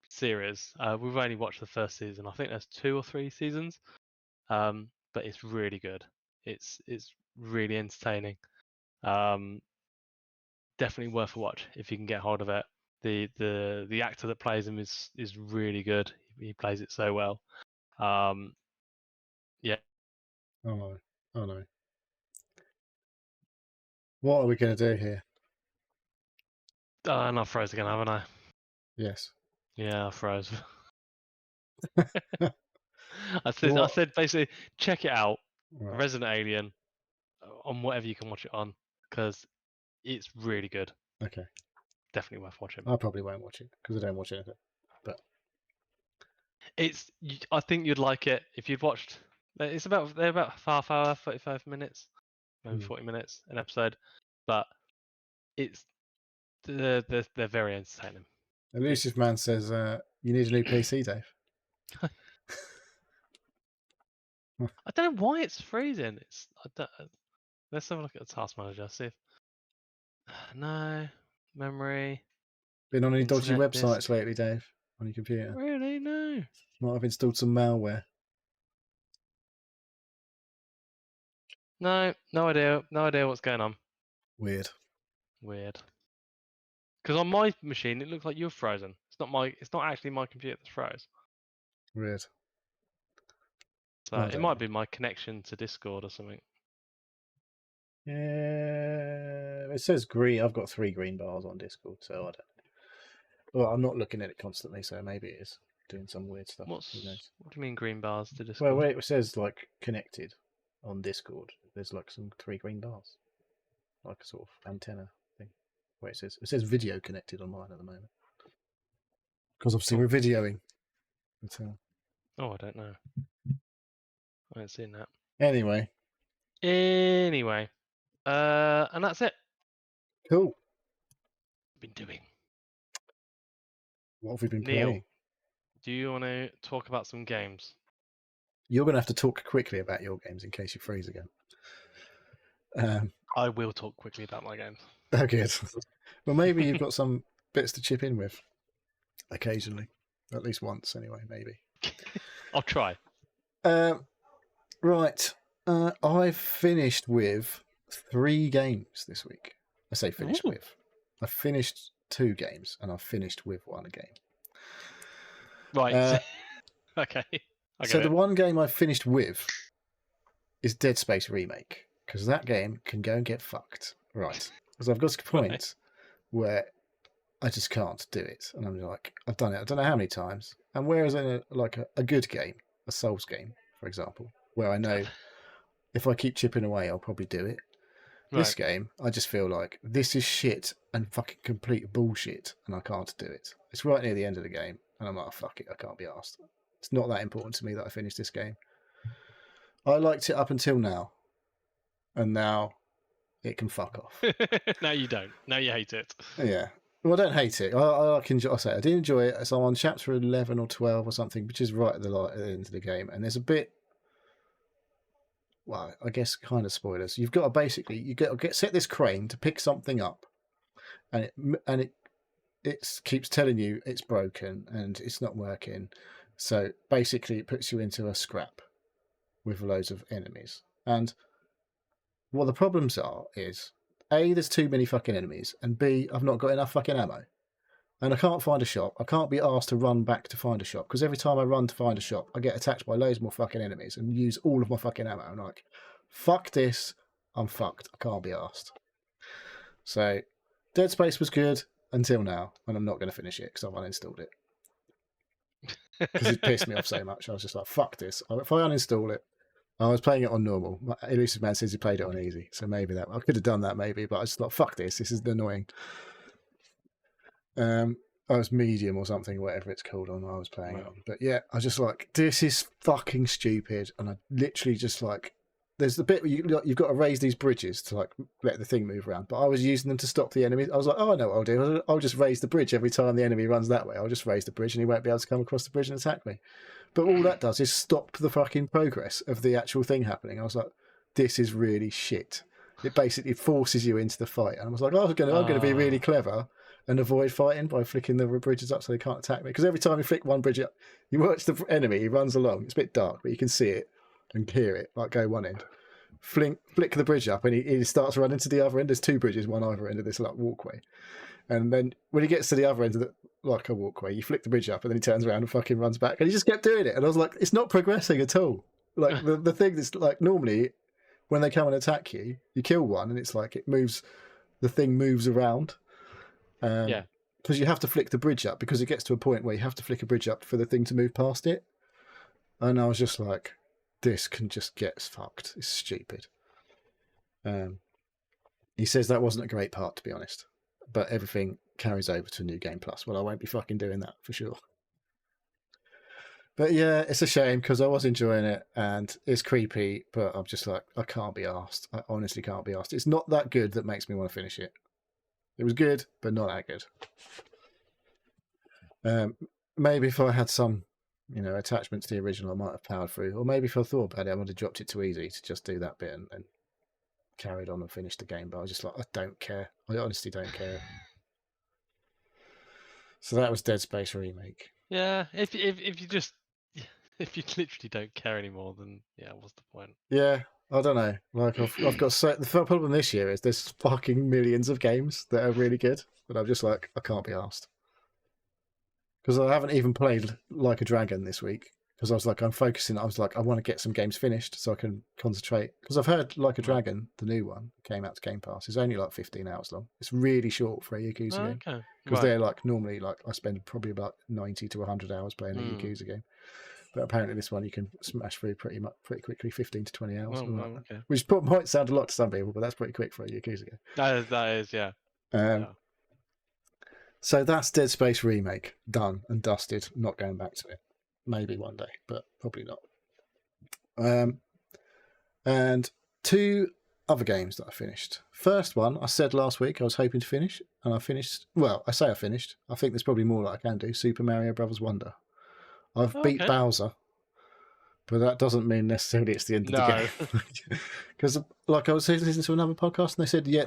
series. We've only watched the first season. I think there's 2 or 3 seasons. But it's really good. It's really entertaining. Definitely worth a watch if you can get hold of it. The actor that plays him is really good. He plays it so well. Yeah. Oh no. Oh no. What are we going to do here? And I froze again, haven't I? Yes. Yeah, I froze. I What? said basically check it out, Right. Resident Alien, on whatever you can watch it on, because it's really good. Okay. definitely worth watching. I probably won't watch it because I don't watch anything. But I think you'd like it if you'd watched. They're about half hour, 35 minutes, maybe 40 minutes an episode, but it's they're very entertaining. Elusive Man says you need a new PC, Dave. I don't know why it's freezing. Let's have a look at the task manager. See if no memory. Been on any dodgy Internet websites disk. lately, Dave? On your computer? Really? No. Might have installed some malware. No idea. No idea what's going on. Weird. Because on my machine, it looks like you're frozen. It's not actually my computer that's froze. Weird. So I it don't might know. be my connection to Discord or something. Yeah, it says green. I've got 3 green bars on Discord, so I don't know. Well, I'm not looking at it constantly, so maybe it is doing some weird stuff. Who knows? What do you mean green bars to Well, Discord? where it says like connected on Discord, there's like some 3 green bars, like a sort of antenna thing. Where it says video connected on mine at the moment, because obviously we're videoing. But, I don't know. I haven't seen that. anyway, and that's it. cool. Been doing. What have we been Neil, playing? do you want to talk about some games? You're going to have to talk quickly about your games in case you freeze again. I will talk quickly about my games. Oh, good. Well, maybe you've got some bits to chip in with occasionally. At least once, anyway, maybe. I'll try. Right. I've finished with 3 games this week. I say finished with. I finished 2 games and I've finished with 1 game. Right. Okay. So the one game I finished with is Dead Space Remake, because that game can go and get fucked. Right. Because I've got to a point where I just can't do it. And I'm like, I've done it, I don't know how many times. And whereas in a good game, a Souls game, for example, where I know if I keep chipping away, I'll probably do it. This game, I just feel like this is shit and fucking complete bullshit, and I can't do it. It's right near the end of the game, and I'm like, oh, fuck it, I can't be arsed. It's not that important to me that I finish this game. I liked it up until now, and now it can fuck off. Now you don't. Now you hate it. Yeah. Well, I don't hate it. I did enjoy it. So I'm on chapter 11 or 12 or something, which is right at the end of the game, and there's a bit. Well, I guess kind of spoilers. You've got to basically set this crane to pick something up, and it keeps telling you it's broken and it's not working. So basically, it puts you into a scrap with loads of enemies. And what the problems are is A, there's too many fucking enemies, and B, I've not got enough fucking ammo. And I can't find a shop. I can't be asked to run back to find a shop, because every time I run to find a shop, I get attacked by loads more fucking enemies and use all of my fucking ammo. I'm like, fuck this. I'm fucked. I can't be asked. So, Dead Space was good until now, and I'm not going to finish it because I've uninstalled it. Because it pissed me off so much. I was just like, fuck this. If I uninstall it, I was playing it on normal. Elusive Man says he played it on easy, so maybe I could have done that maybe, but I just thought, fuck this. This is annoying. I was medium or something, whatever it's called on I was playing it on. But yeah, I was just like, this is fucking stupid. And I literally just like, there's the bit where you've got to raise these bridges to like let the thing move around. But I was using them to stop the enemies. I was like, oh, I know what I'll do. I'll just raise the bridge every time the enemy runs that way. I'll just raise the bridge and he won't be able to come across the bridge and attack me. But all that does is stop the fucking progress of the actual thing happening. I was like, this is really shit. It basically forces you into the fight. And I was like, I'm going to be really clever and avoid fighting by flicking the bridges up so they can't attack me. Because every time you flick one bridge up, you watch the enemy, he runs along. It's a bit dark, but you can see it and hear it, like go one end. Flick the bridge up and he starts running to the other end. There's 2 bridges, one either end of this like walkway. And then when he gets to the other end of the like a walkway, you flick the bridge up and then he turns around and fucking runs back. And he just kept doing it. And I was like, it's not progressing at all. Like the thing that's like normally when they come and attack you, you kill one and it's like the thing moves around. Because you have to flick the bridge up because it gets to a point where you have to flick a bridge up for the thing to move past it. And I was just like, this can just get fucked. It's stupid. He says that wasn't a great part, to be honest. But everything carries over to New Game Plus. Well, I won't be fucking doing that for sure. But yeah, it's a shame because I was enjoying it and it's creepy, but I'm just like, I can't be asked. I honestly can't be asked. It's not that good that makes me want to finish it. It was good, but not that good. Maybe if I had some, attachment to the original, I might have powered through. Or maybe if I thought about it, I would have dropped it too easy to just do that bit and carried on and finished the game. But I was just like, I don't care. I honestly don't care. So that was Dead Space Remake. Yeah, if you just if you literally don't care anymore, then yeah, what's the point? Yeah, I don't know. Like I've got the problem this year is there's fucking millions of games that are really good, but I'm just like, I can't be asked. Because I haven't even played Like a Dragon this week. Because I was like, I want to get some games finished so I can concentrate. Because I've heard Like a Dragon, the new one, came out to Game Pass, is only like 15 hours long. It's really short for a Yakuza game. Okay. Because they're like, normally, like, I spend probably about 90 to 100 hours playing a Yakuza game. But apparently this one you can smash through pretty quickly, 15 to 20 hours. Okay. Which might sound a lot to some people, but that's pretty quick for a Yakuza game. That is, yeah. Yeah. So that's Dead Space Remake, done and dusted, not going back to it. Maybe one day, but probably not. And 2 other games that I finished. First one, I said last week I was hoping to finish, and I finished. Well, I say I finished. I think there's probably more that I can do. Super Mario Brothers Wonder. I've beat Bowser, but that doesn't mean necessarily it's the end of the game. Because, like, I was listening to another podcast, and they said, yeah,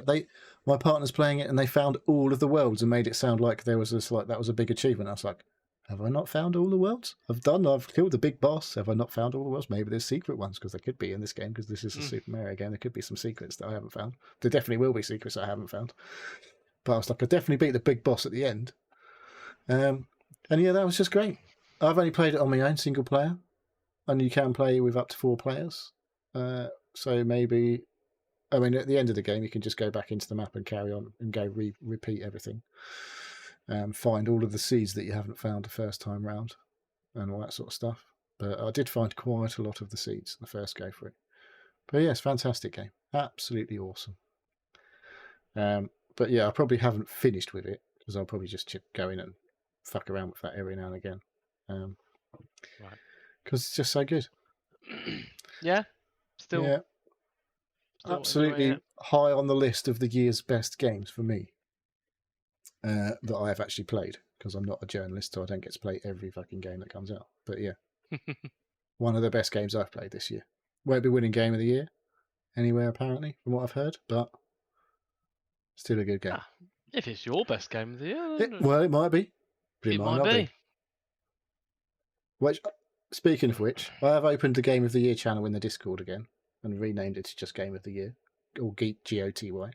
my partner's playing it, and they found all of the worlds and made it sound like there was this, like, that was a big achievement. I was like, have I not found all the worlds? I've killed the big boss. Have I not found all the worlds? Maybe there's secret ones, because there could be in this game, because this is a Super Mario game. There could be some secrets that I haven't found. There definitely will be secrets I haven't found. But I was like, I definitely beat the big boss at the end. And yeah, that was just great. I've only played it on my own, single player, and you can play with up to 4 players. So maybe, at the end of the game, you can just go back into the map and carry on and go repeat everything. Find all of the seeds that you haven't found the first time round and all that sort of stuff. But I did find quite a lot of the seeds the first go for it. But yes, fantastic game. Absolutely awesome. But yeah, I probably haven't finished with it because I'll probably just go in and fuck around with that every now and again. Right. Because it's just so good. Yeah. Still Absolutely high on the list of the year's best games for me that I have actually played, because I'm not a journalist, so I don't get to play every fucking game that comes out. But yeah, one of the best games I've played this year. Won't be winning game of the year anywhere, apparently, from what I've heard, but still a good game. If it's your best game of the year, it might be, but it might not be. Which, speaking of which, I have opened the Game of the Year channel in the Discord again and renamed it to just Game of the Year, or GOTY,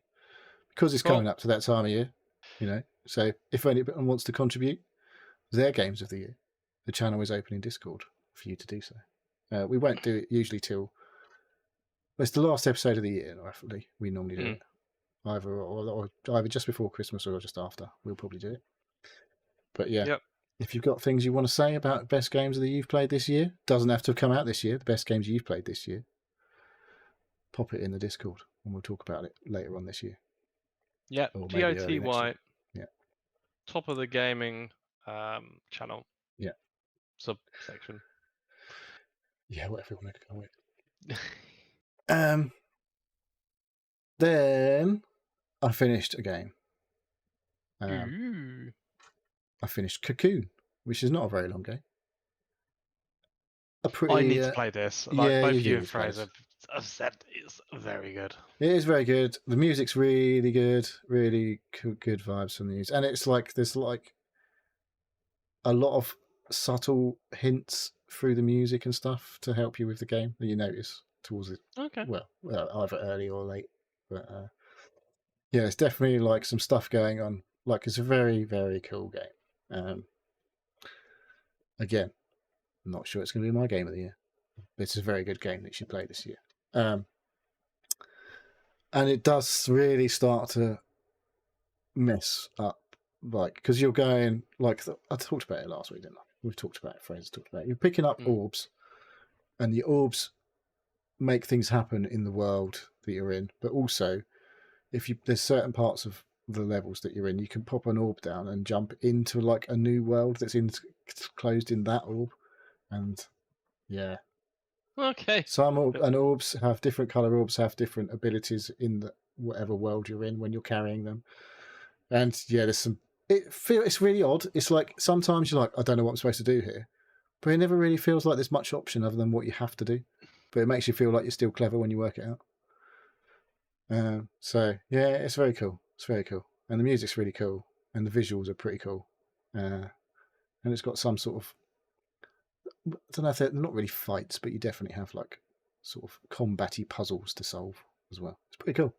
because it's coming up to that time of year, So if anyone wants to contribute their games of the year, the channel is open in Discord for you to do so. We won't do it usually till it's the last episode of the year. Roughly, we normally do it either just before Christmas or just after. We'll probably do it. But yeah, if you've got things you want to say about best games that you've played this year, doesn't have to have come out this year. The best games you've played this year, pop it in the Discord, and we'll talk about it later on this year. Yeah, GOTY. Yeah. Top of the gaming channel. Yeah. Subsection. Yeah, whatever you want to go with. Then I finished a game. I finished Cocoon, which is not a very long game. I need to play this. Both you and Fraser have said it's very good. It is very good. The music's really good. Really good vibes from the music. And it's like, there's like a lot of subtle hints through the music and stuff to help you with the game that you notice towards it. Okay. Well, either early or late. But yeah, it's definitely like some stuff going on. Like, it's a very, very cool game. Again, I'm not sure it's going to be my game of the year, but it's a very good game that you should play this year. And it does really start to mess up, like, because you're going, like, I talked about it last week, didn't I? We've talked about it, Fraser talked about it. You're picking up orbs, and the orbs make things happen in the world that you're in, but also, there's certain parts of the levels that you're in, you can pop an orb down and jump into like a new world that's enclosed in that orb, and yeah, Okay. some orbs have different color. Orbs have different abilities in whatever world you're in when you're carrying them, and yeah, there's some. It's really odd. It's like sometimes you're like, I don't know what I'm supposed to do here, but it never really feels like there's much option other than what you have to do. But it makes you feel like you're still clever when you work it out. So yeah, it's very cool. It's very cool, and the music's really cool, and the visuals are pretty cool, and it's got some sort of, I don't know if they're not really fights, but you definitely have like sort of combat-y puzzles to solve as well. It's pretty cool.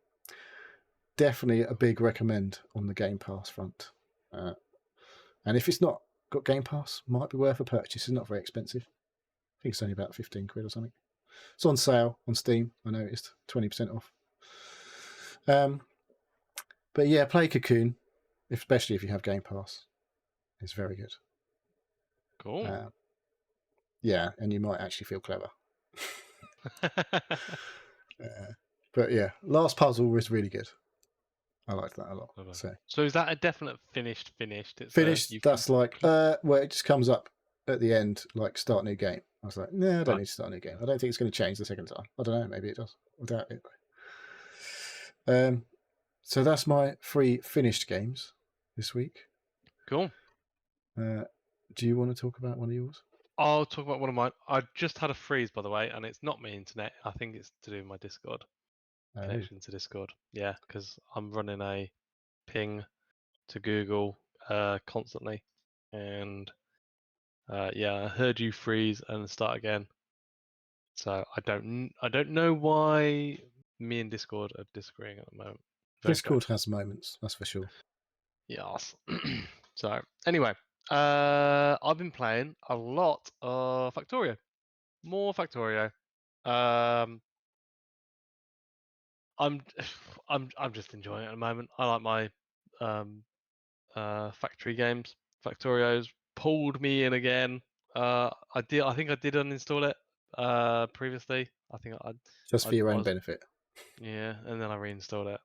Definitely a big recommend on the Game Pass front. And if it's not got Game Pass, might be worth a purchase. It's not very expensive. I think it's only about 15 quid or something. It's on sale on Steam. I noticed 20% off. But yeah, play Cocoon, especially if you have Game Pass. It's very good. Cool. Yeah, and you might actually feel clever. But yeah, last puzzle was really good. I liked that a lot. So is that a definite finished? It's finished. That's like well, it just comes up at the end, like start new game. I was like, no, I don't need to start a new game. I don't think it's going to change the second time. I don't know. Maybe it does. I doubt it. So that's my 3 finished games this week. Cool. Do you want to talk about one of yours? I'll talk about one of mine. I just had a freeze, by the way, and it's not my internet. I think it's to do with my Discord connection to Discord. Yeah, because I'm running a ping to Google constantly, and yeah, I heard you freeze and start again. So I don't know why me and Discord are disagreeing at the moment. Discord has moments, that's for sure. Yes. So anyway, I've been playing a lot of Factorio. More Factorio. I'm I'm just enjoying it at the moment. I like my factory games. Factorio's pulled me in again. I think I did uninstall it previously. I think Just for your I own was, benefit. yeah, and then I reinstalled it.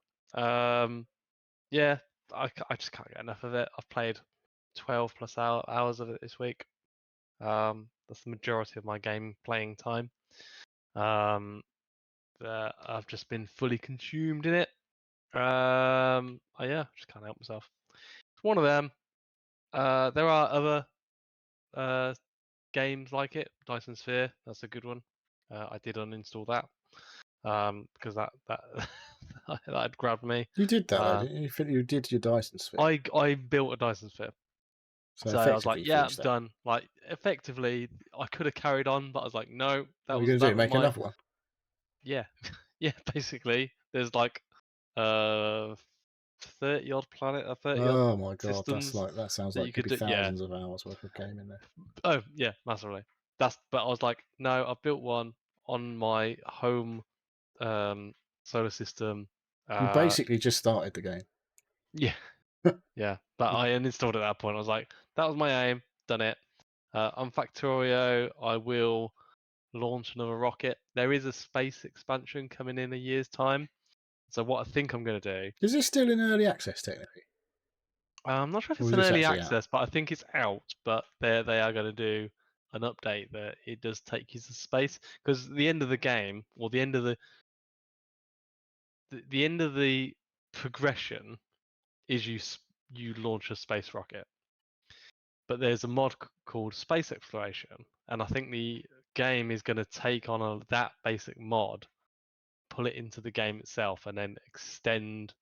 Yeah, I just can't get enough of it. I've played 12 plus hours of it this week. That's the majority of my game playing time. I've just been fully consumed in it. Yeah, just can't help myself. It's one of them. There are other games like it. Dyson Sphere, that's a good one. I did uninstall that because that that grabbed me. You did that though, didn't you? You think you did your Dyson Sphere. I built a Dyson Sphere. So So I was like, effectively you yeah, I'm finished that. done. Like effectively, I could have carried on, but I was like, no, What are you going to do? Make my another one? yeah, yeah. Basically, there's like 30 odd 30 odd Oh my god, systems that sounds that like you it could could be do. Yeah. thousands of hours worth of game in there. Oh yeah, massively. But I was like, no, I've built one on my home solar system. You basically just started the game. Yeah, yeah. But I uninstalled at that point. I was like, that was my aim. Done it. On Factorio, I will launch another rocket. There is a space expansion coming in a year's time. So what I think I'm going to do. Is it still in early access technically? I'm not sure if Or it's is an this early actually out? access, but I think it's out. But they are going to do an update that it does take you to space, because the end of the game, or the end of the end of the progression, is you launch a space rocket. But there's a mod called Space Exploration, and I think the game is going to take on that basic mod, pull it into the game itself, and then extend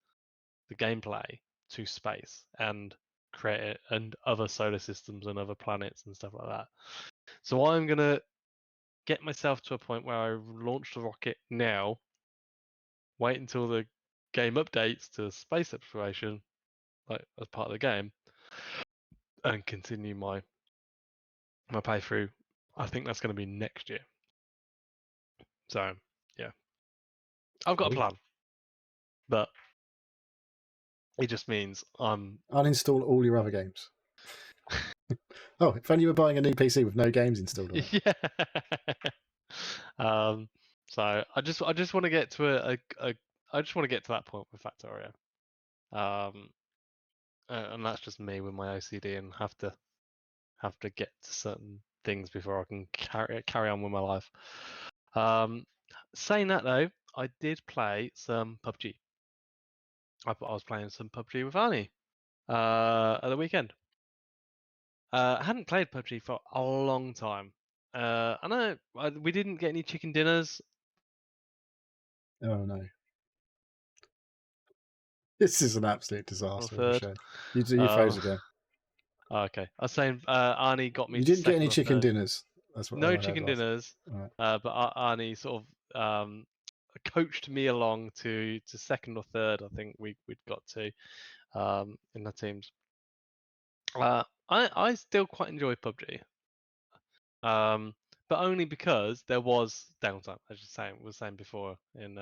the gameplay to space and create it and other solar systems and other planets and stuff like that. So I'm gonna get myself to a point where I launch the rocket now, wait until the game updates to space exploration, like as part of the game, and continue my playthrough. I think that's going to be next year. So yeah, I've got a plan, but it just means I'm Uninstall all your other games. Oh, if only you were buying a new PC with no games installed on it. yeah. So I just want to get to I just want to get to that point with Factorio. And that's just me with my OCD and have to get to certain things before I can carry on with my life. Saying that though, I did play some PUBG. I was playing some PUBG with Arnie at the weekend. I hadn't played PUBG for a long time. I know we didn't get any chicken dinners. Oh no. This is an absolute Or disaster of a third. show. You froze again. Okay. I was saying Arnie got me You to didn't get any second or chicken third. dinners. That's what No I heard chicken last. dinners. All right. But Arnie sort of coached me along to second or third. I think we'd got to in the teams. I still quite enjoy PUBG. But only because there was downtime, as you was saying before in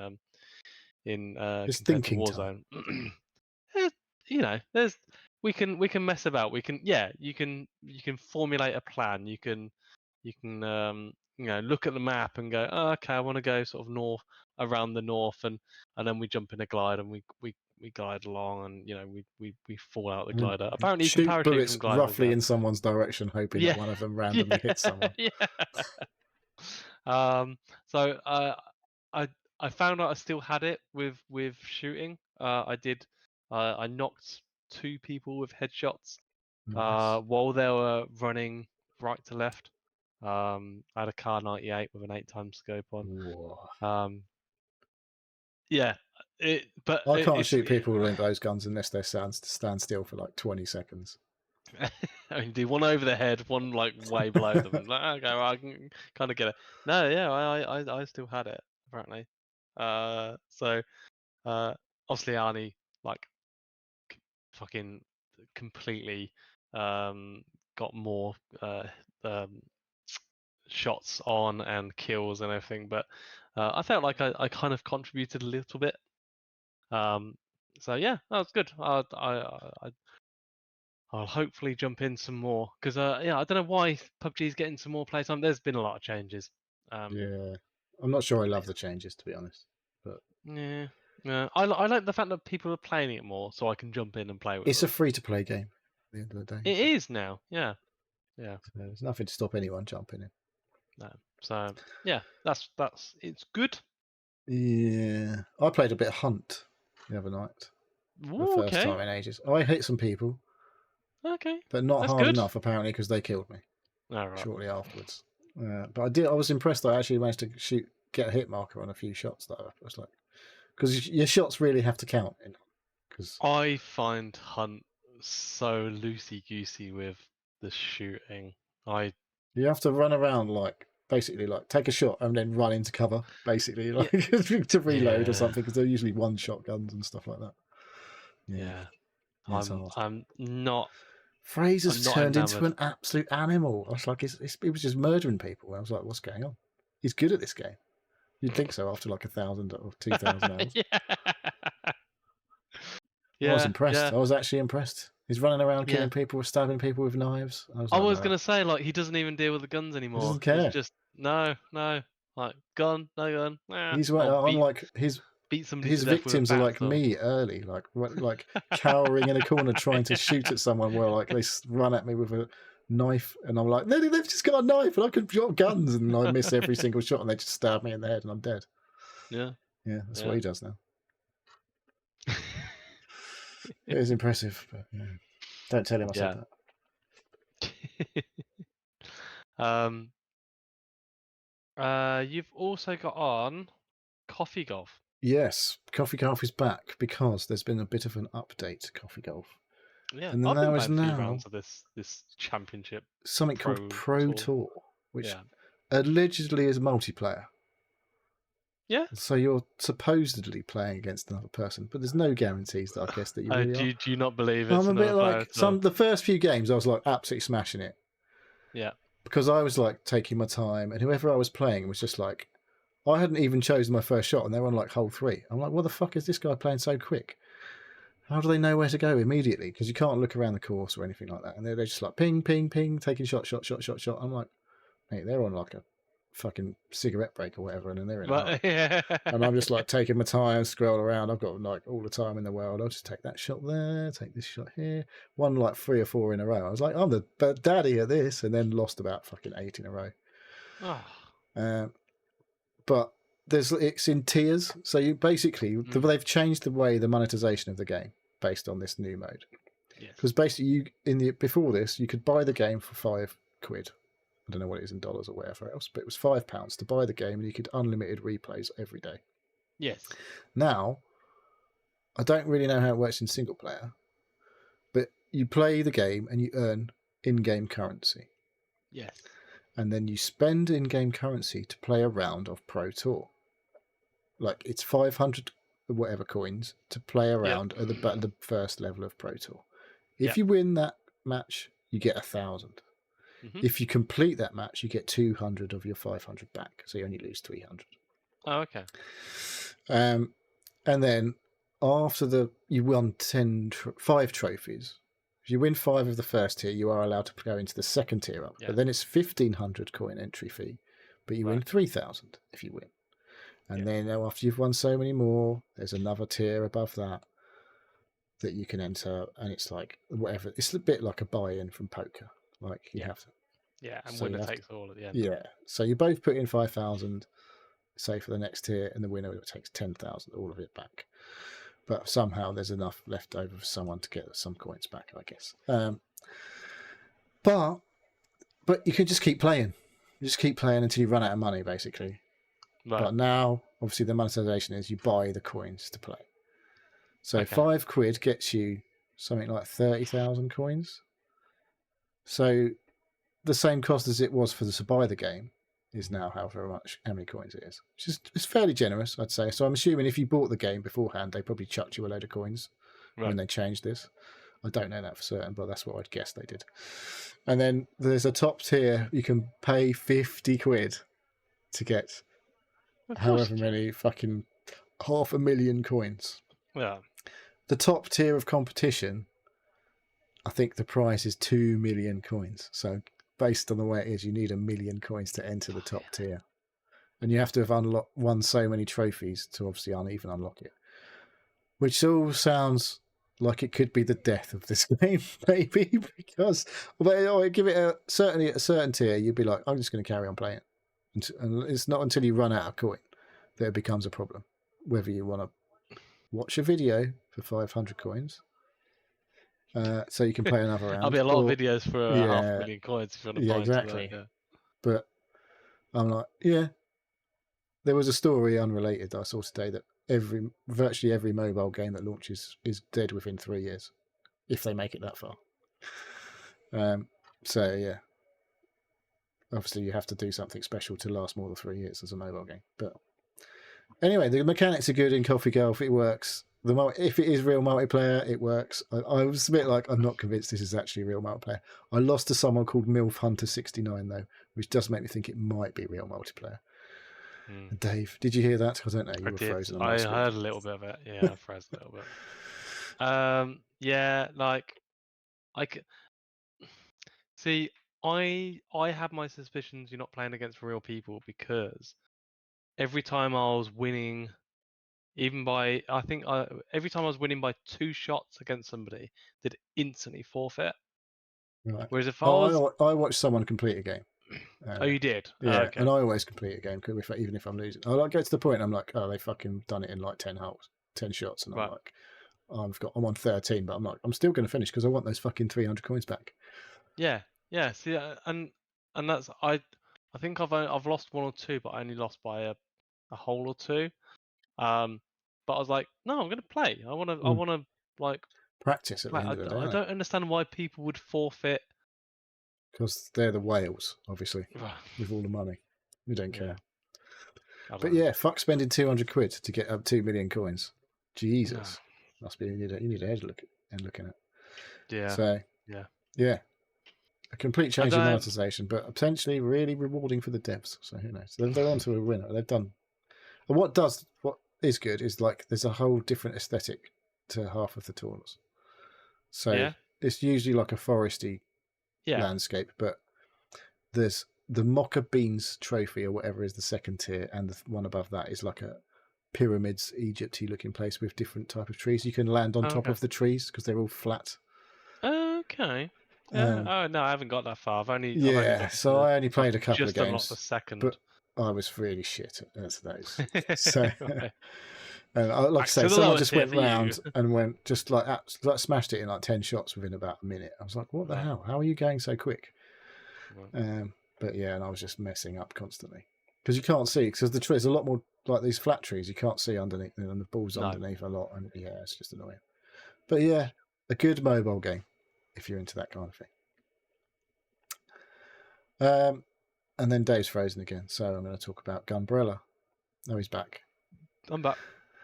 It's compared to thinking time. Warzone. Eh, there's we can mess about. You can formulate a plan. You can look at the map and go, oh, okay, I want to go sort of north around the north, and then we jump in a glide and we glide along, and we fall out the And then glider. Apparently, you can shoot parachute bullets from gliders. roughly Yeah, in someone's direction, hoping that yeah, one of them yeah, randomly hits someone. yeah. So I I found out I still had it with shooting. I did. I knocked two people with headshots Nice. while they were running right to left. I had a car 98 with an 8x scope on. Whoa. Yeah, I can't it's. shoot people with those guns unless they stand still for like 20 seconds. I mean, do one over the head, one like way below them. Like, okay, well, I can kind of get it. No, yeah, I still had it apparently. So obviously Arnie like fucking completely got more um, shots on and kills and everything, but I felt like I kind of contributed a little bit. So yeah, that was good. I'll hopefully jump in some more because yeah, I don't know why PUBG is getting some more playtime. There's been a lot of changes. Yeah. I'm not sure I love the changes, to be honest. But Yeah, yeah. I like the fact that people are playing it more, so I can jump in and play with it's a them. free-to-play game at the end of the day. It is now, yeah, yeah. So there's nothing to stop anyone jumping in. No. So yeah, that's it's good. Yeah. I played a bit of Hunt the other night. For the Ooh, first okay, time in ages. I hit some people, okay, but not that's hard good. enough apparently because they killed me All right. shortly afterwards. But I was impressed. I actually managed to get a hit marker on a few shots that I was like, because your shots really have to count. Because I find Hunt so loosey goosey with the shooting. you have to run around like basically like take a shot and then run into cover, basically Yeah, like to reload or yeah, something because they're usually one shot guns and stuff like that. Yeah, yeah. yeah, it's hard. I'm not Fraser's turned into enamored. an absolute animal. I was like, he was just murdering people. I was like, what's going on? He's good at this game. You'd think so after like 1,000 or 2,000 hours. Yeah, I was yeah, impressed. yeah, I was actually impressed. He's running around yeah. killing people, stabbing people with knives. I was I like, was right. gonna say like he doesn't even deal with the guns He anymore. doesn't It's care. just no, no, like gun, no gun. He's I'll unlike beat somebody his to death with a victims are bat like or. me early, like cowering in a corner trying to shoot at someone where like they run at me with a knife and I'm like, they've just got a knife and I can drop guns and I miss every single shot and they just stab me in the head and I'm dead. Yeah, Yeah, that's what yeah. he does now. It is impressive, but yeah. Don't tell him I said Yeah. um. You've also got on Coffee Golf. Yes, Coffee Golf is back because there's been a bit of an update to Coffee Golf. Yeah, And then I've been there is playing a few now rounds of this championship something called Pro tour. Tour, which Yeah. allegedly is multiplayer. Yeah. So you're supposedly playing against another person, but there's no guarantees that I guess that you really are. Do you not believe it's I'm a bit another player like at all? the first few games I was like absolutely smashing it. Yeah. Because I was like taking my time and whoever I was playing was just like, I hadn't even chosen my first shot and they were on like hole 3. I'm like, what the fuck is this guy playing so quick? How do they know where to go immediately? Because you can't look around the course or anything like that. And they're just like ping, ping, ping, taking shot, shot, shot, shot, shot. I'm like, mate, they're on like a fucking cigarette break or whatever, and then they're in a hurry. But yeah. And I'm just like taking my time, scroll around. I've got like all the time in the world. I'll just take that shot there, take this shot here. Won like 3 or 4 in a row. I was like, I'm the daddy at this, and then lost about fucking 8 in a row. Oh. But it's in tiers. So you basically they've changed the way the monetization of the game based on this new mode. Yes. Because basically, before this, you could buy the game for £5. I don't know what it is in dollars or whatever else, but it was £5 to buy the game, and you could unlimited replays every day. Yes. Now, I don't really know how it works in single player, but you play the game and you earn in-game currency. Yes. And then you spend in-game currency to play a round of Pro Tour. Like, it's 500 whatever coins to play around at the first level of Pro Tour. If you win that match, you get 1,000. If you complete that match, you get 200 of your 500 back, so you only lose 300. Oh, okay. And then after you won 5 trophies. If you win 5 of the first tier, you are allowed to go into the second tier up. But then it's 1,500 coin entry fee, but you win 3,000 if you win. And then after you've won so many more, there's another tier above that you can enter, and it's like whatever. It's a bit like a buy-in from poker. Like you have to. Yeah, and winner takes all at the end. Yeah. So you both put in 5,000, say for the next tier, and the winner takes 10,000, all of it back. But somehow there's enough left over for someone to get some coins back, I guess. But you can just keep playing. You just keep playing until you run out of money, basically. Right. But now, obviously, the monetization is you buy the coins to play. So £5 gets you something like 30,000 coins. So the same cost as it was to buy the game is now how many coins it is. It's fairly generous, I'd say. So I'm assuming if you bought the game beforehand, they probably chucked you a load of coins when they changed this. I don't know that for certain, but that's what I'd guess they did. And then there's a top tier. You can pay £50 to get however many fucking 500,000 coins. Yeah. The top tier of competition, I think the price is 2 million coins. So based on the way it is, you need 1 million coins to enter the top tier. And you have to have won so many trophies to obviously even unlock it. Which all sounds like it could be the death of this game, maybe, because I give it certainly at a certain tier, you'd be like, I'm just going to carry on playing it. And it's not until you run out of coin that it becomes a problem. Whether you want to watch a video for 500 coins, so you can play another round. There'll be a lot of videos for 500,000 coins if you want to buy exactly. into that. But I'm like, there was a story unrelated that I saw today that virtually every mobile game that launches is dead within 3 years, if they make it that far. So yeah, obviously you have to do something special to last more than 3 years as a mobile game. But anyway, the mechanics are good in Coffee Golf. It works. If it is real multiplayer, it works. I was a bit like, I'm not convinced this is actually real multiplayer. I lost to someone called MILF Hunter 69 though, which does make me think it might be real multiplayer. Dave, did you hear that? I don't know. You were frozen. I heard a little bit of it. Yeah, I froze a little bit. Yeah, like see, I have my suspicions you're not playing against real people, because every time I was winning, every time I was winning by 2 shots against somebody, they'd instantly forfeit. Right. Whereas if I watched someone complete a game. Oh, you did? Yeah, okay. And I always complete a game, even if I'm losing. I get to the point, I'm like, oh, they fucking done it in like 10 holes, 10 shots, and I'm like, I'm on 13, but I'm like, I'm still going to finish because I want those fucking 300 coins back. Yeah. See, and that's I think I've lost 1 or 2, but I only lost by a hole or 2. But I was like, no, I'm going to play. I want to like practice at the end of the day. I don't understand why people would forfeit. Because they're the whales, obviously, with all the money. We don't care. But yeah, fuck spending 200 quid to get up 2 million coins. Jesus, must be you need a head looking at. Yeah. So yeah, a complete change in monetization, but potentially really rewarding for the devs. So who knows? They're on to a winner. They've done. And what is good is like there's a whole different aesthetic to half of the tours. So it's usually like a foresty landscape, but there's the Mocha Beans trophy or whatever is the second tier, and the one above that is like a pyramids Egypt-y looking place with different type of trees. You can land on top Okay. of the trees because they're all flat. Okay. Yeah. Oh no, I haven't got that far. I've only Yeah, got to so the. I only I've played a couple of just unlocked the games, but second. I was really shit at those. So, Right. and like I Back say, to the someone lower just tier went for you. round and went just like smashed it in like 10 shots within about a minute. I was like, what the Right. hell? How are you going so quick? Right. But yeah, and I was just messing up constantly because you can't see because there's a lot more like these flat trees. You can't see underneath, and the ball's No. underneath a lot, and yeah, it's just annoying. But yeah, a good mobile game if you're into that kind of thing. And then Dave's frozen again, so I'm going to talk about Gunbrella. Oh, he's back. I'm back.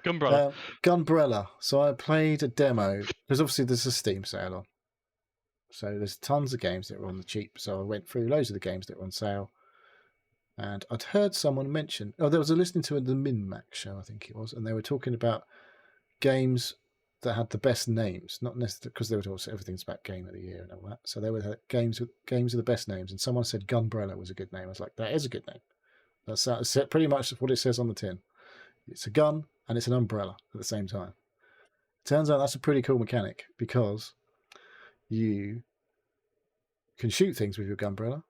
Gunbrella. Gunbrella. So I played a demo because obviously there's a Steam sale on. So there's tons of games that were on the cheap. So I went through loads of the games that were on sale. And I'd heard someone mention, there was a listening to the Min-Max show, I think it was, and they were talking about games that had the best names, not necessarily because they were also everything's about Game of the Year and all that. So they were games with the best names, and someone said Gunbrella was a good name. I was like, that is a good name. That's pretty much what it says on the tin. It's a gun and it's an umbrella at the same time. Turns out that's a pretty cool mechanic because you can shoot things with your gunbrella,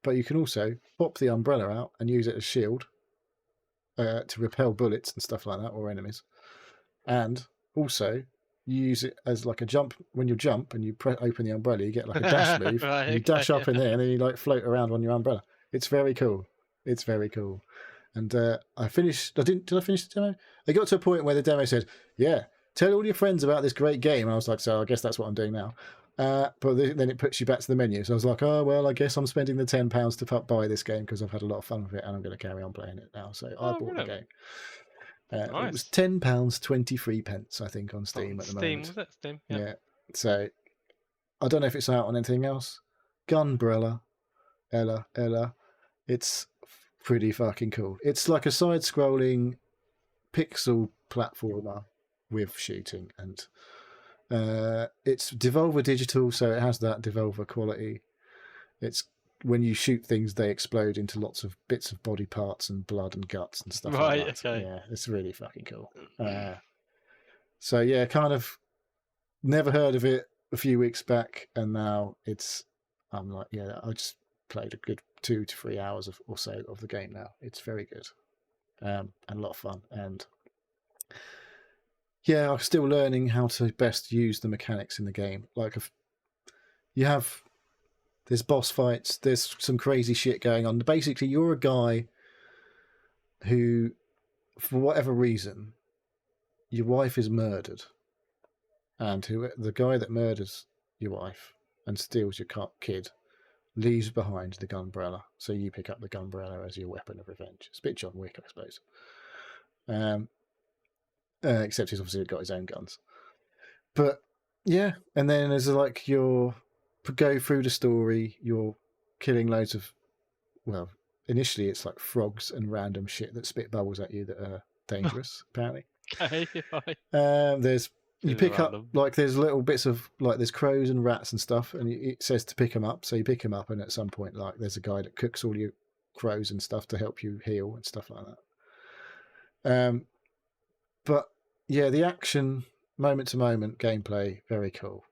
but you can also pop the umbrella out and use it as shield to repel bullets and stuff like that, or enemies. And also you use it as like a jump. When you jump and you open the umbrella, you get like a dash move. Right, and you dash up in there and then you like float around on your umbrella. It's very cool. It's very cool. And I finished. Did I finish the demo? I got to a point where the demo said, "Yeah, tell all your friends about this great game." And I was like, "So I guess that's what I'm doing now." But then it puts you back to the menu. So I was like, "Oh well, I guess I'm spending the £10 to buy this game because I've had a lot of fun with it, and I'm going to carry on playing it now." So I bought the game. It was Nice. £10.23, I think, on Steam at the Steam, moment. was it? Steam, Yeah. So I don't know if it's out on anything else. Gunbrella, Ella. It's pretty fucking cool. It's like a side-scrolling pixel platformer with shooting, and it's Devolver Digital, so it has that Devolver quality. It's when you shoot things, they explode into lots of bits of body parts and blood and guts and stuff Right, like that. okay. Yeah, it's really fucking cool. So yeah, kind of never heard of it a few weeks back, and now I'm like, yeah, I just played a good 2 to 3 hours or so of the game now. It's very good and a lot of fun. And yeah, I'm still learning how to best use the mechanics in the game. Like there's boss fights, there's some crazy shit going on. Basically, you're a guy who, for whatever reason, your wife is murdered, and the guy that murders your wife and steals your kid leaves behind the gunbrella, so you pick up the gunbrella as your weapon of revenge. It's a bit John Wick, I suppose. Except he's obviously got his own guns. But yeah, and then there's like go through the story, you're killing loads of, well, initially it's like frogs and random shit that spit bubbles at you that are dangerous, apparently. Okay, right. You pick up like there's little bits of like there's crows and rats and stuff, and it says to pick them up. So you pick them up, and at some point, like there's a guy that cooks all your crows and stuff to help you heal and stuff like that. But yeah, the action moment to moment gameplay very cool.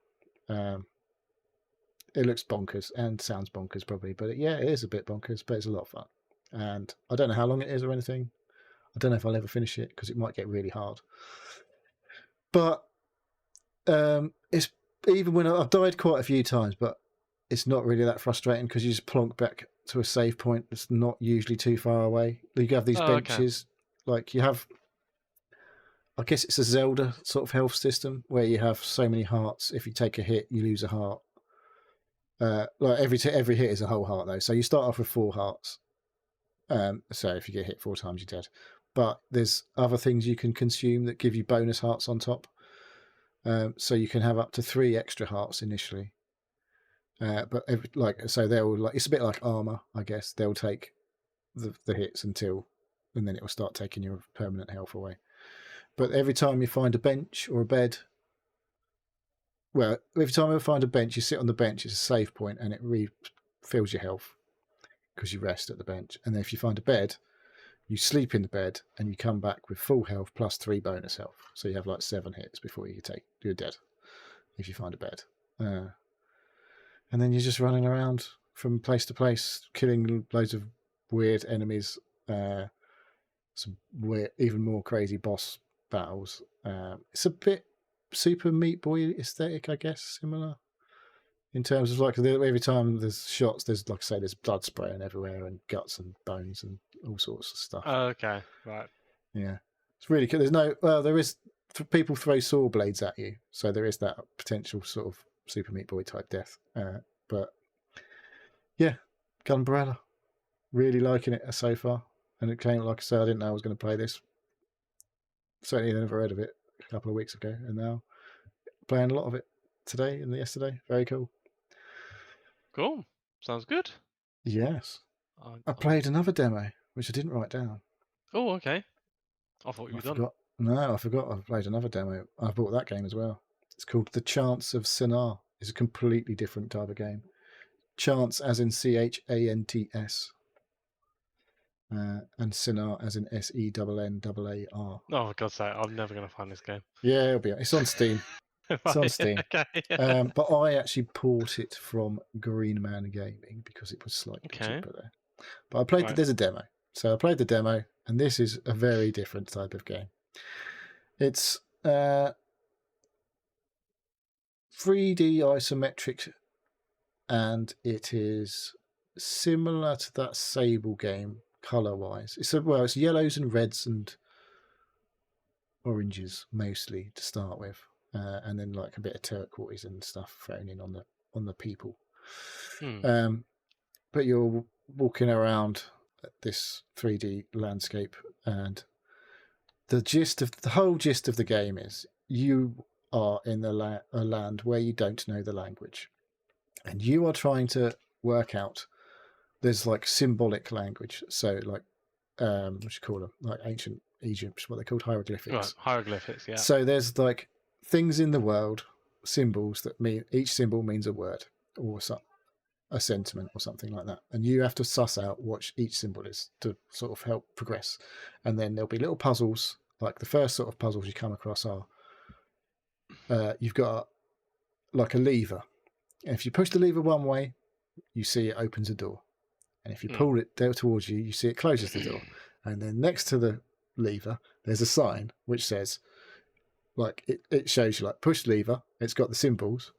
It looks bonkers and sounds bonkers probably, but yeah, it is a bit bonkers, but it's a lot of fun. And I don't know how long it is or anything. I don't know if I'll ever finish it because it might get really hard. But it's even when I've died quite a few times, but it's not really that frustrating because you just plonk back to a save point that's not usually too far away. You have these benches, like you have. I guess it's a Zelda sort of health system where you have so many hearts. If you take a hit, you lose a heart. Like every hit is a whole heart though, so you start off with 4 hearts. So if you get hit 4 times, you're dead. But there's other things you can consume that give you bonus hearts on top. So you can have up to 3 extra hearts initially. But they'll like it's a bit like armor, I guess. They'll take the hits and then it will start taking your permanent health away. But every time you find a bench or a bed, every time you find a bench, you sit on the bench. It's a save point, and it refills your health. because you rest at the bench. And then if you find a bed, you sleep in the bed and you come back with full health plus 3 bonus health. So you have like 7 hits before you're dead if you find a bed. And then you're just running around from place to place, killing loads of weird enemies, some weird, even more crazy boss battles. It's a bit Super Meat Boy aesthetic, I guess, similar in terms of like every time there's shots, there's like I say, there's blood spraying everywhere and guts and bones and all sorts of stuff. Oh, okay, right. Yeah, it's really cool. There is people throw saw blades at you, so there is that potential sort of Super Meat Boy type death. But yeah, Gunbrella, really liking it so far. And it came, like I said, I didn't know I was going to play this. Certainly never heard of it a couple of weeks ago, and now playing a lot of it today and yesterday. Very cool. Cool. Sounds good. Yes. I, I played another demo, which I didn't write down. Oh, okay. I thought you were done. Forgot. No, I forgot I played another demo. I bought that game as well. It's called The Chance of Sinar. It's a completely different type of game. Chance as in Chants. And Sinar as in Sennar. Oh, for God's sake, I'm never going to find this game. Yeah, it'll be. It's on Steam. It's on Steam. Okay. But I actually bought it from Green Man Gaming because it was slightly cheaper there. But I played. There's a demo, so I played the demo, and this is a very different type of game. It's 3D isometric, and it is similar to that Sable game color-wise. It's yellows and reds and oranges mostly to start with, and then like a bit of turquoise and stuff thrown in on the people. But you're walking around this 3D landscape, and the whole gist of the game is you are in a land where you don't know the language, and you are trying to work out. There's like symbolic language, so like what you call them, like ancient Egypt, what they called hieroglyphics. Right, hieroglyphics, yeah. So there's like things in the world, symbols that mean each symbol means a word or a sentiment or something like that, and you have to suss out what each symbol is to sort of help progress. And then there'll be little puzzles. Like the first sort of puzzles you come across are you've got like a lever, and if you push the lever one way, you see it opens a door, and if you pull it there towards you, you see it closes the door. And then next to the lever, there's a sign which says, like it shows you like push lever. It's got the symbols,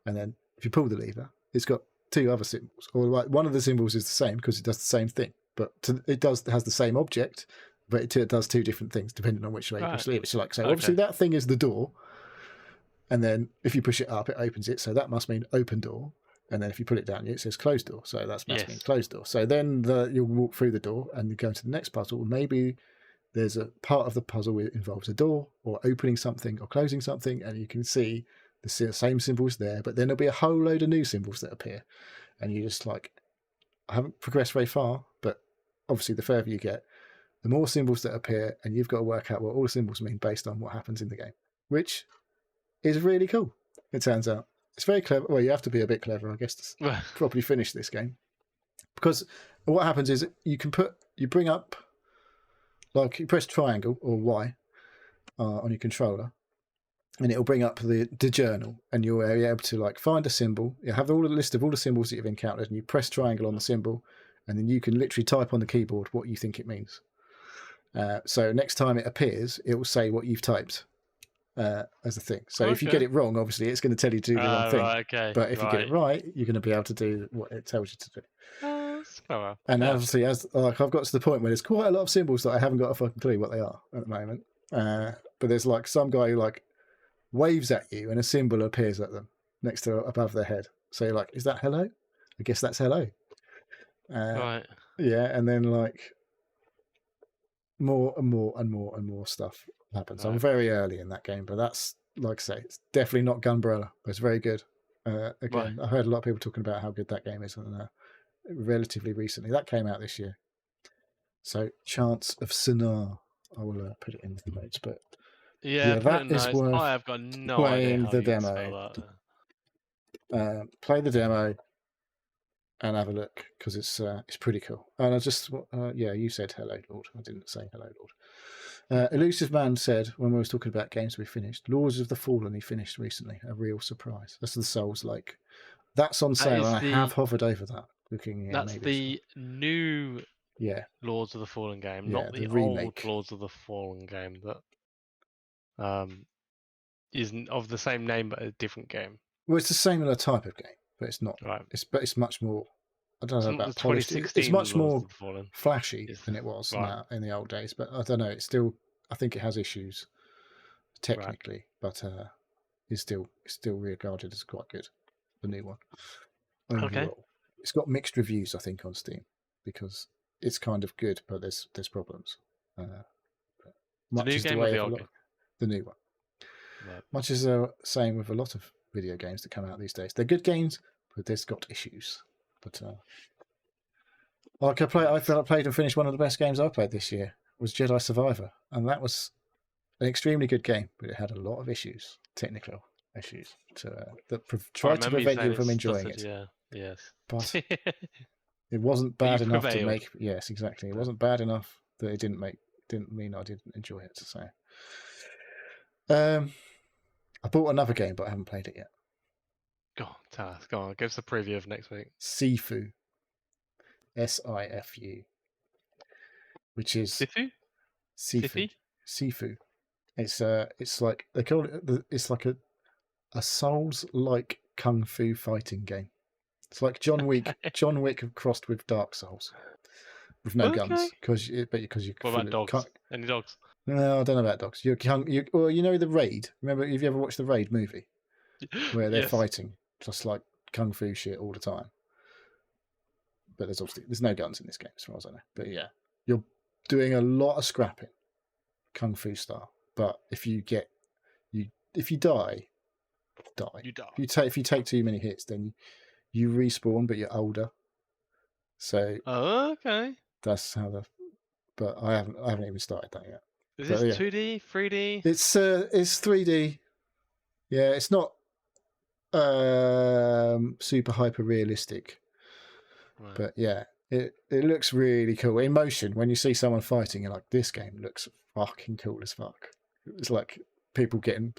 and then if you pull the lever, it's got 2 other symbols, or like one of the symbols is the same because it does the same thing, but it has the same object, but it does 2 different things depending on which way you push the lever. So like, obviously that thing is the door, and then if you push it up, it opens it. So that must mean open door. And then if you pull it down, it says closed door. So that must mean closed door. So then you'll walk through the door and you go to the next puzzle. Maybe there's a part of the puzzle where it involves a door or opening something or closing something, and you can see the same symbols there, but then there'll be a whole load of new symbols that appear. And you just like, I haven't progressed very far, but obviously the further you get, the more symbols that appear, and you've got to work out what all the symbols mean based on what happens in the game, which is really cool, it turns out. It's very clever. Well, you have to be a bit clever, I guess, to properly finish this game. Because what happens is you bring up, like you press triangle or Y on your controller, and it'll bring up the journal, and you'll be able to like find a symbol. You have all the list of all the symbols that you've encountered, and you press triangle on the symbol, and then you can literally type on the keyboard what you think it means. So next time it appears, it will say what you've typed as a thing. So if you get it wrong, obviously it's going to tell you to do the wrong thing. Right, but if you get it right, you're going to be able to do what it tells you to do. That's clever. And obviously, as like I've got to the point where there's quite a lot of symbols that I haven't got a fucking clue what they are at the moment. But there's like some guy who like waves at you and a symbol appears at them next to above their head. So you're like, is that hello? I guess that's hello. Right. Yeah, and then like more and more and more and more stuff happens. Right. I'm very early in that game, but that's, like I say, it's definitely not Gunbrella, but it's very good. Again, I heard a lot of people talking about how good that game is, and relatively recently. That came out this year. So, Chance of Sinar. I will put it in the notes, but yeah, that is worth I have got no playing idea how the you demo. Play the demo. and have a look because it's pretty cool. And I just you said hello, Lord. I didn't say hello, Lord. Elusive Man said when we was talking about games we finished, Lords of the Fallen he finished recently. A real surprise. That's the Souls like. That's on That sale, is and I have the hovered over that, looking. Yeah, that's maybe it's the new yeah, Lords of the Fallen game, yeah, not the the old remake. Lords of the Fallen game that isn't of the same name but a different game. Well, it's the similar type of game, but it's not. Right. It's much more. I don't It's know not the about polished. It's 2016 much Lords more of the Fallen. flashy It's than it was right. now in the old days. But I don't know. It's still. I think it has issues Right. technically, but it's still regarded as quite good. The new one overall. Okay. It's got mixed reviews, I think, on Steam because it's kind of good, but there's problems. The Much new is the game or way the of a old lot game? of the new one. Right. Much is the same with a lot of video games that come out these days. They're good games, but they've got issues. But like I felt I played and finished one of the best games I've played this year was Jedi Survivor, and that was an extremely good game, but it had a lot of issues, technical issues, that I tried to remember you prevent saying you it from enjoying stuttered. it. Yeah. Yes. But it wasn't But you bad enough to prevailed. make. Yes, exactly. It No. wasn't bad enough that it didn't mean I didn't enjoy it. So, I bought another game, but I haven't played it yet. Go on, tell us. Go on. Give us a preview of next week. Sifu, Sifu, which is Sifu? seafood. Siffy? Sifu. It's like they call it. It's like a Souls-like kung fu fighting game. It's like John Wick. Okay. John Wick crossed with Dark Souls, with no Okay. guns, because you What about dogs? Any dogs? No, I don't know about dogs. Well, you know the Raid. Remember, have you ever watched the Raid movie where they're Yes. fighting just like kung fu shit all the time? But there's no guns in this game as far as I know. But yeah, you're doing a lot of scrapping, kung fu style. But if you die, You die. If you take too many hits, then you respawn, but you're older. So Oh, okay. that's how the. But I haven't even started that yet. Is But this yeah, 2D, 3D? it's 3D. Yeah, it's not super hyper realistic, Right. but yeah, it looks really cool in motion. When you see someone fighting, you're like, this game looks fucking cool as fuck. It's like people getting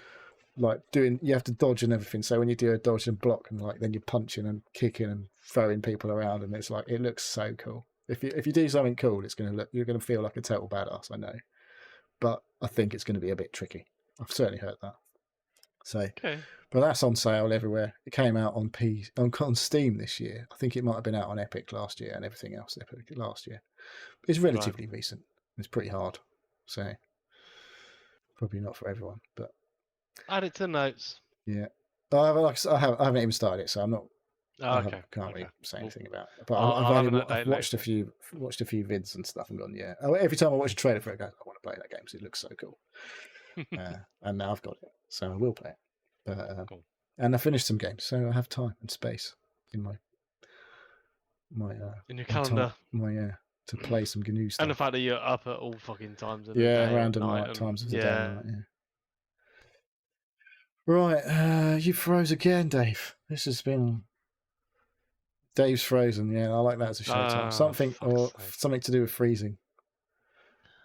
like doing, you have to dodge and everything. So when you do a dodge and block, and like then you're punching and kicking and throwing people around, and it's like it looks so cool. If you do something cool, you're gonna feel like a total badass. I know, but I think it's going to be a bit tricky. I've certainly heard that. So, Okay. but that's on sale everywhere. It came out on Steam this year. I think it might have been out on Epic last year and everything else Epic last year. It's relatively recent. It's pretty hard, so probably not for everyone. But Add it to notes. yeah, I haven't even started it, so I'm not. Oh, okay. Can't Okay. really say Well, anything about it. But I'll have an I've update watched next a week. few vids and stuff and gone, yeah. Every time I watch a trailer for it, I go, I want to play that game because it looks so cool. And now I've got it, so I will play it. But, Cool. and I finished some games, so I have time and space in my In your calendar. to play some GNU stuff. And the fact that you're up at all fucking times of the Yeah, day random and night. times of the Yeah. day and night. Yeah. Right, you froze again, Dave. This has been Dave's frozen. Yeah, I like that as a show title. Something to do with freezing.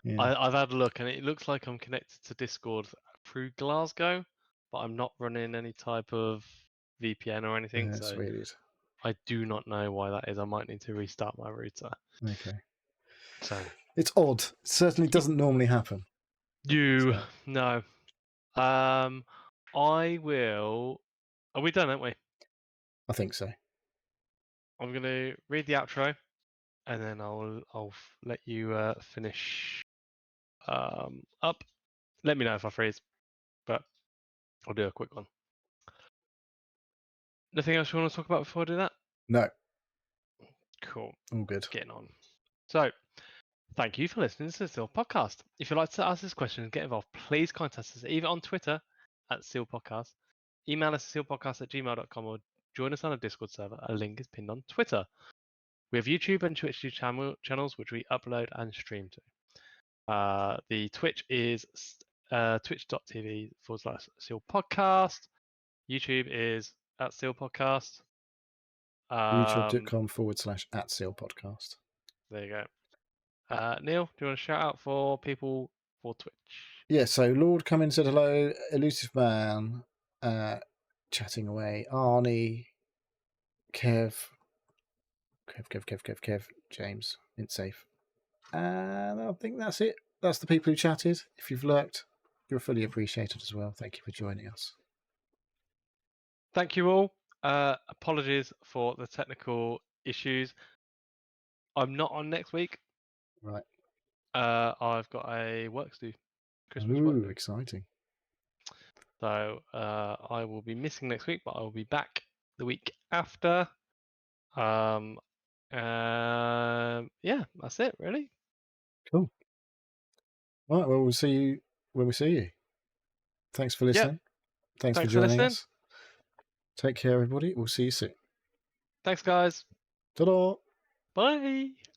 Yeah. I've had a look, and it looks like I'm connected to Discord through Glasgow, but I'm not running any type of VPN or anything, That's so weird. I do not know why that is. I might need to restart my router. Okay. So it's odd. It certainly doesn't normally happen. No. I will. Are we done, aren't we? I think so. I'm going to read the outro, and then I'll let you finish up. Let me know if I freeze, but I'll do a quick one. Nothing else you want to talk about before I do that? No. Cool. All good. Getting on. So, thank you for listening to the Seal Podcast. If you'd like to ask us questions and get involved, please contact us either on Twitter at Seal Podcast, email us at sealpodcast@gmail.com, or join us on a Discord server. A link is pinned on Twitter. We have YouTube and Twitch channels which we upload and stream to. The Twitch is twitch.tv/Seal Podcast. YouTube is at Seal Podcast. Um, YouTube.com/@SealPodcast. there you go. Neil, do you want to shout out for people for Twitch? Yeah, so Lord come in, said hello. Elusive Man, chatting away. Arnie, Kev, James, it's safe. And I think that's it. That's the people who chatted. If you've lurked, you're fully appreciated as well. Thank you for joining us. Thank you all. Apologies for the technical issues. I'm not on next week. Right. I've got a work to do, Christmas work Ooh, to do. exciting. So I will be missing next week, but I will be back the week after. Yeah, that's it really. Cool. Right, well, we'll see you when we see you. Thanks for listening. Thanks for Thanks for joining listening. us. Take care, everybody. We'll see you soon. Thanks, guys. Ta-da! Bye.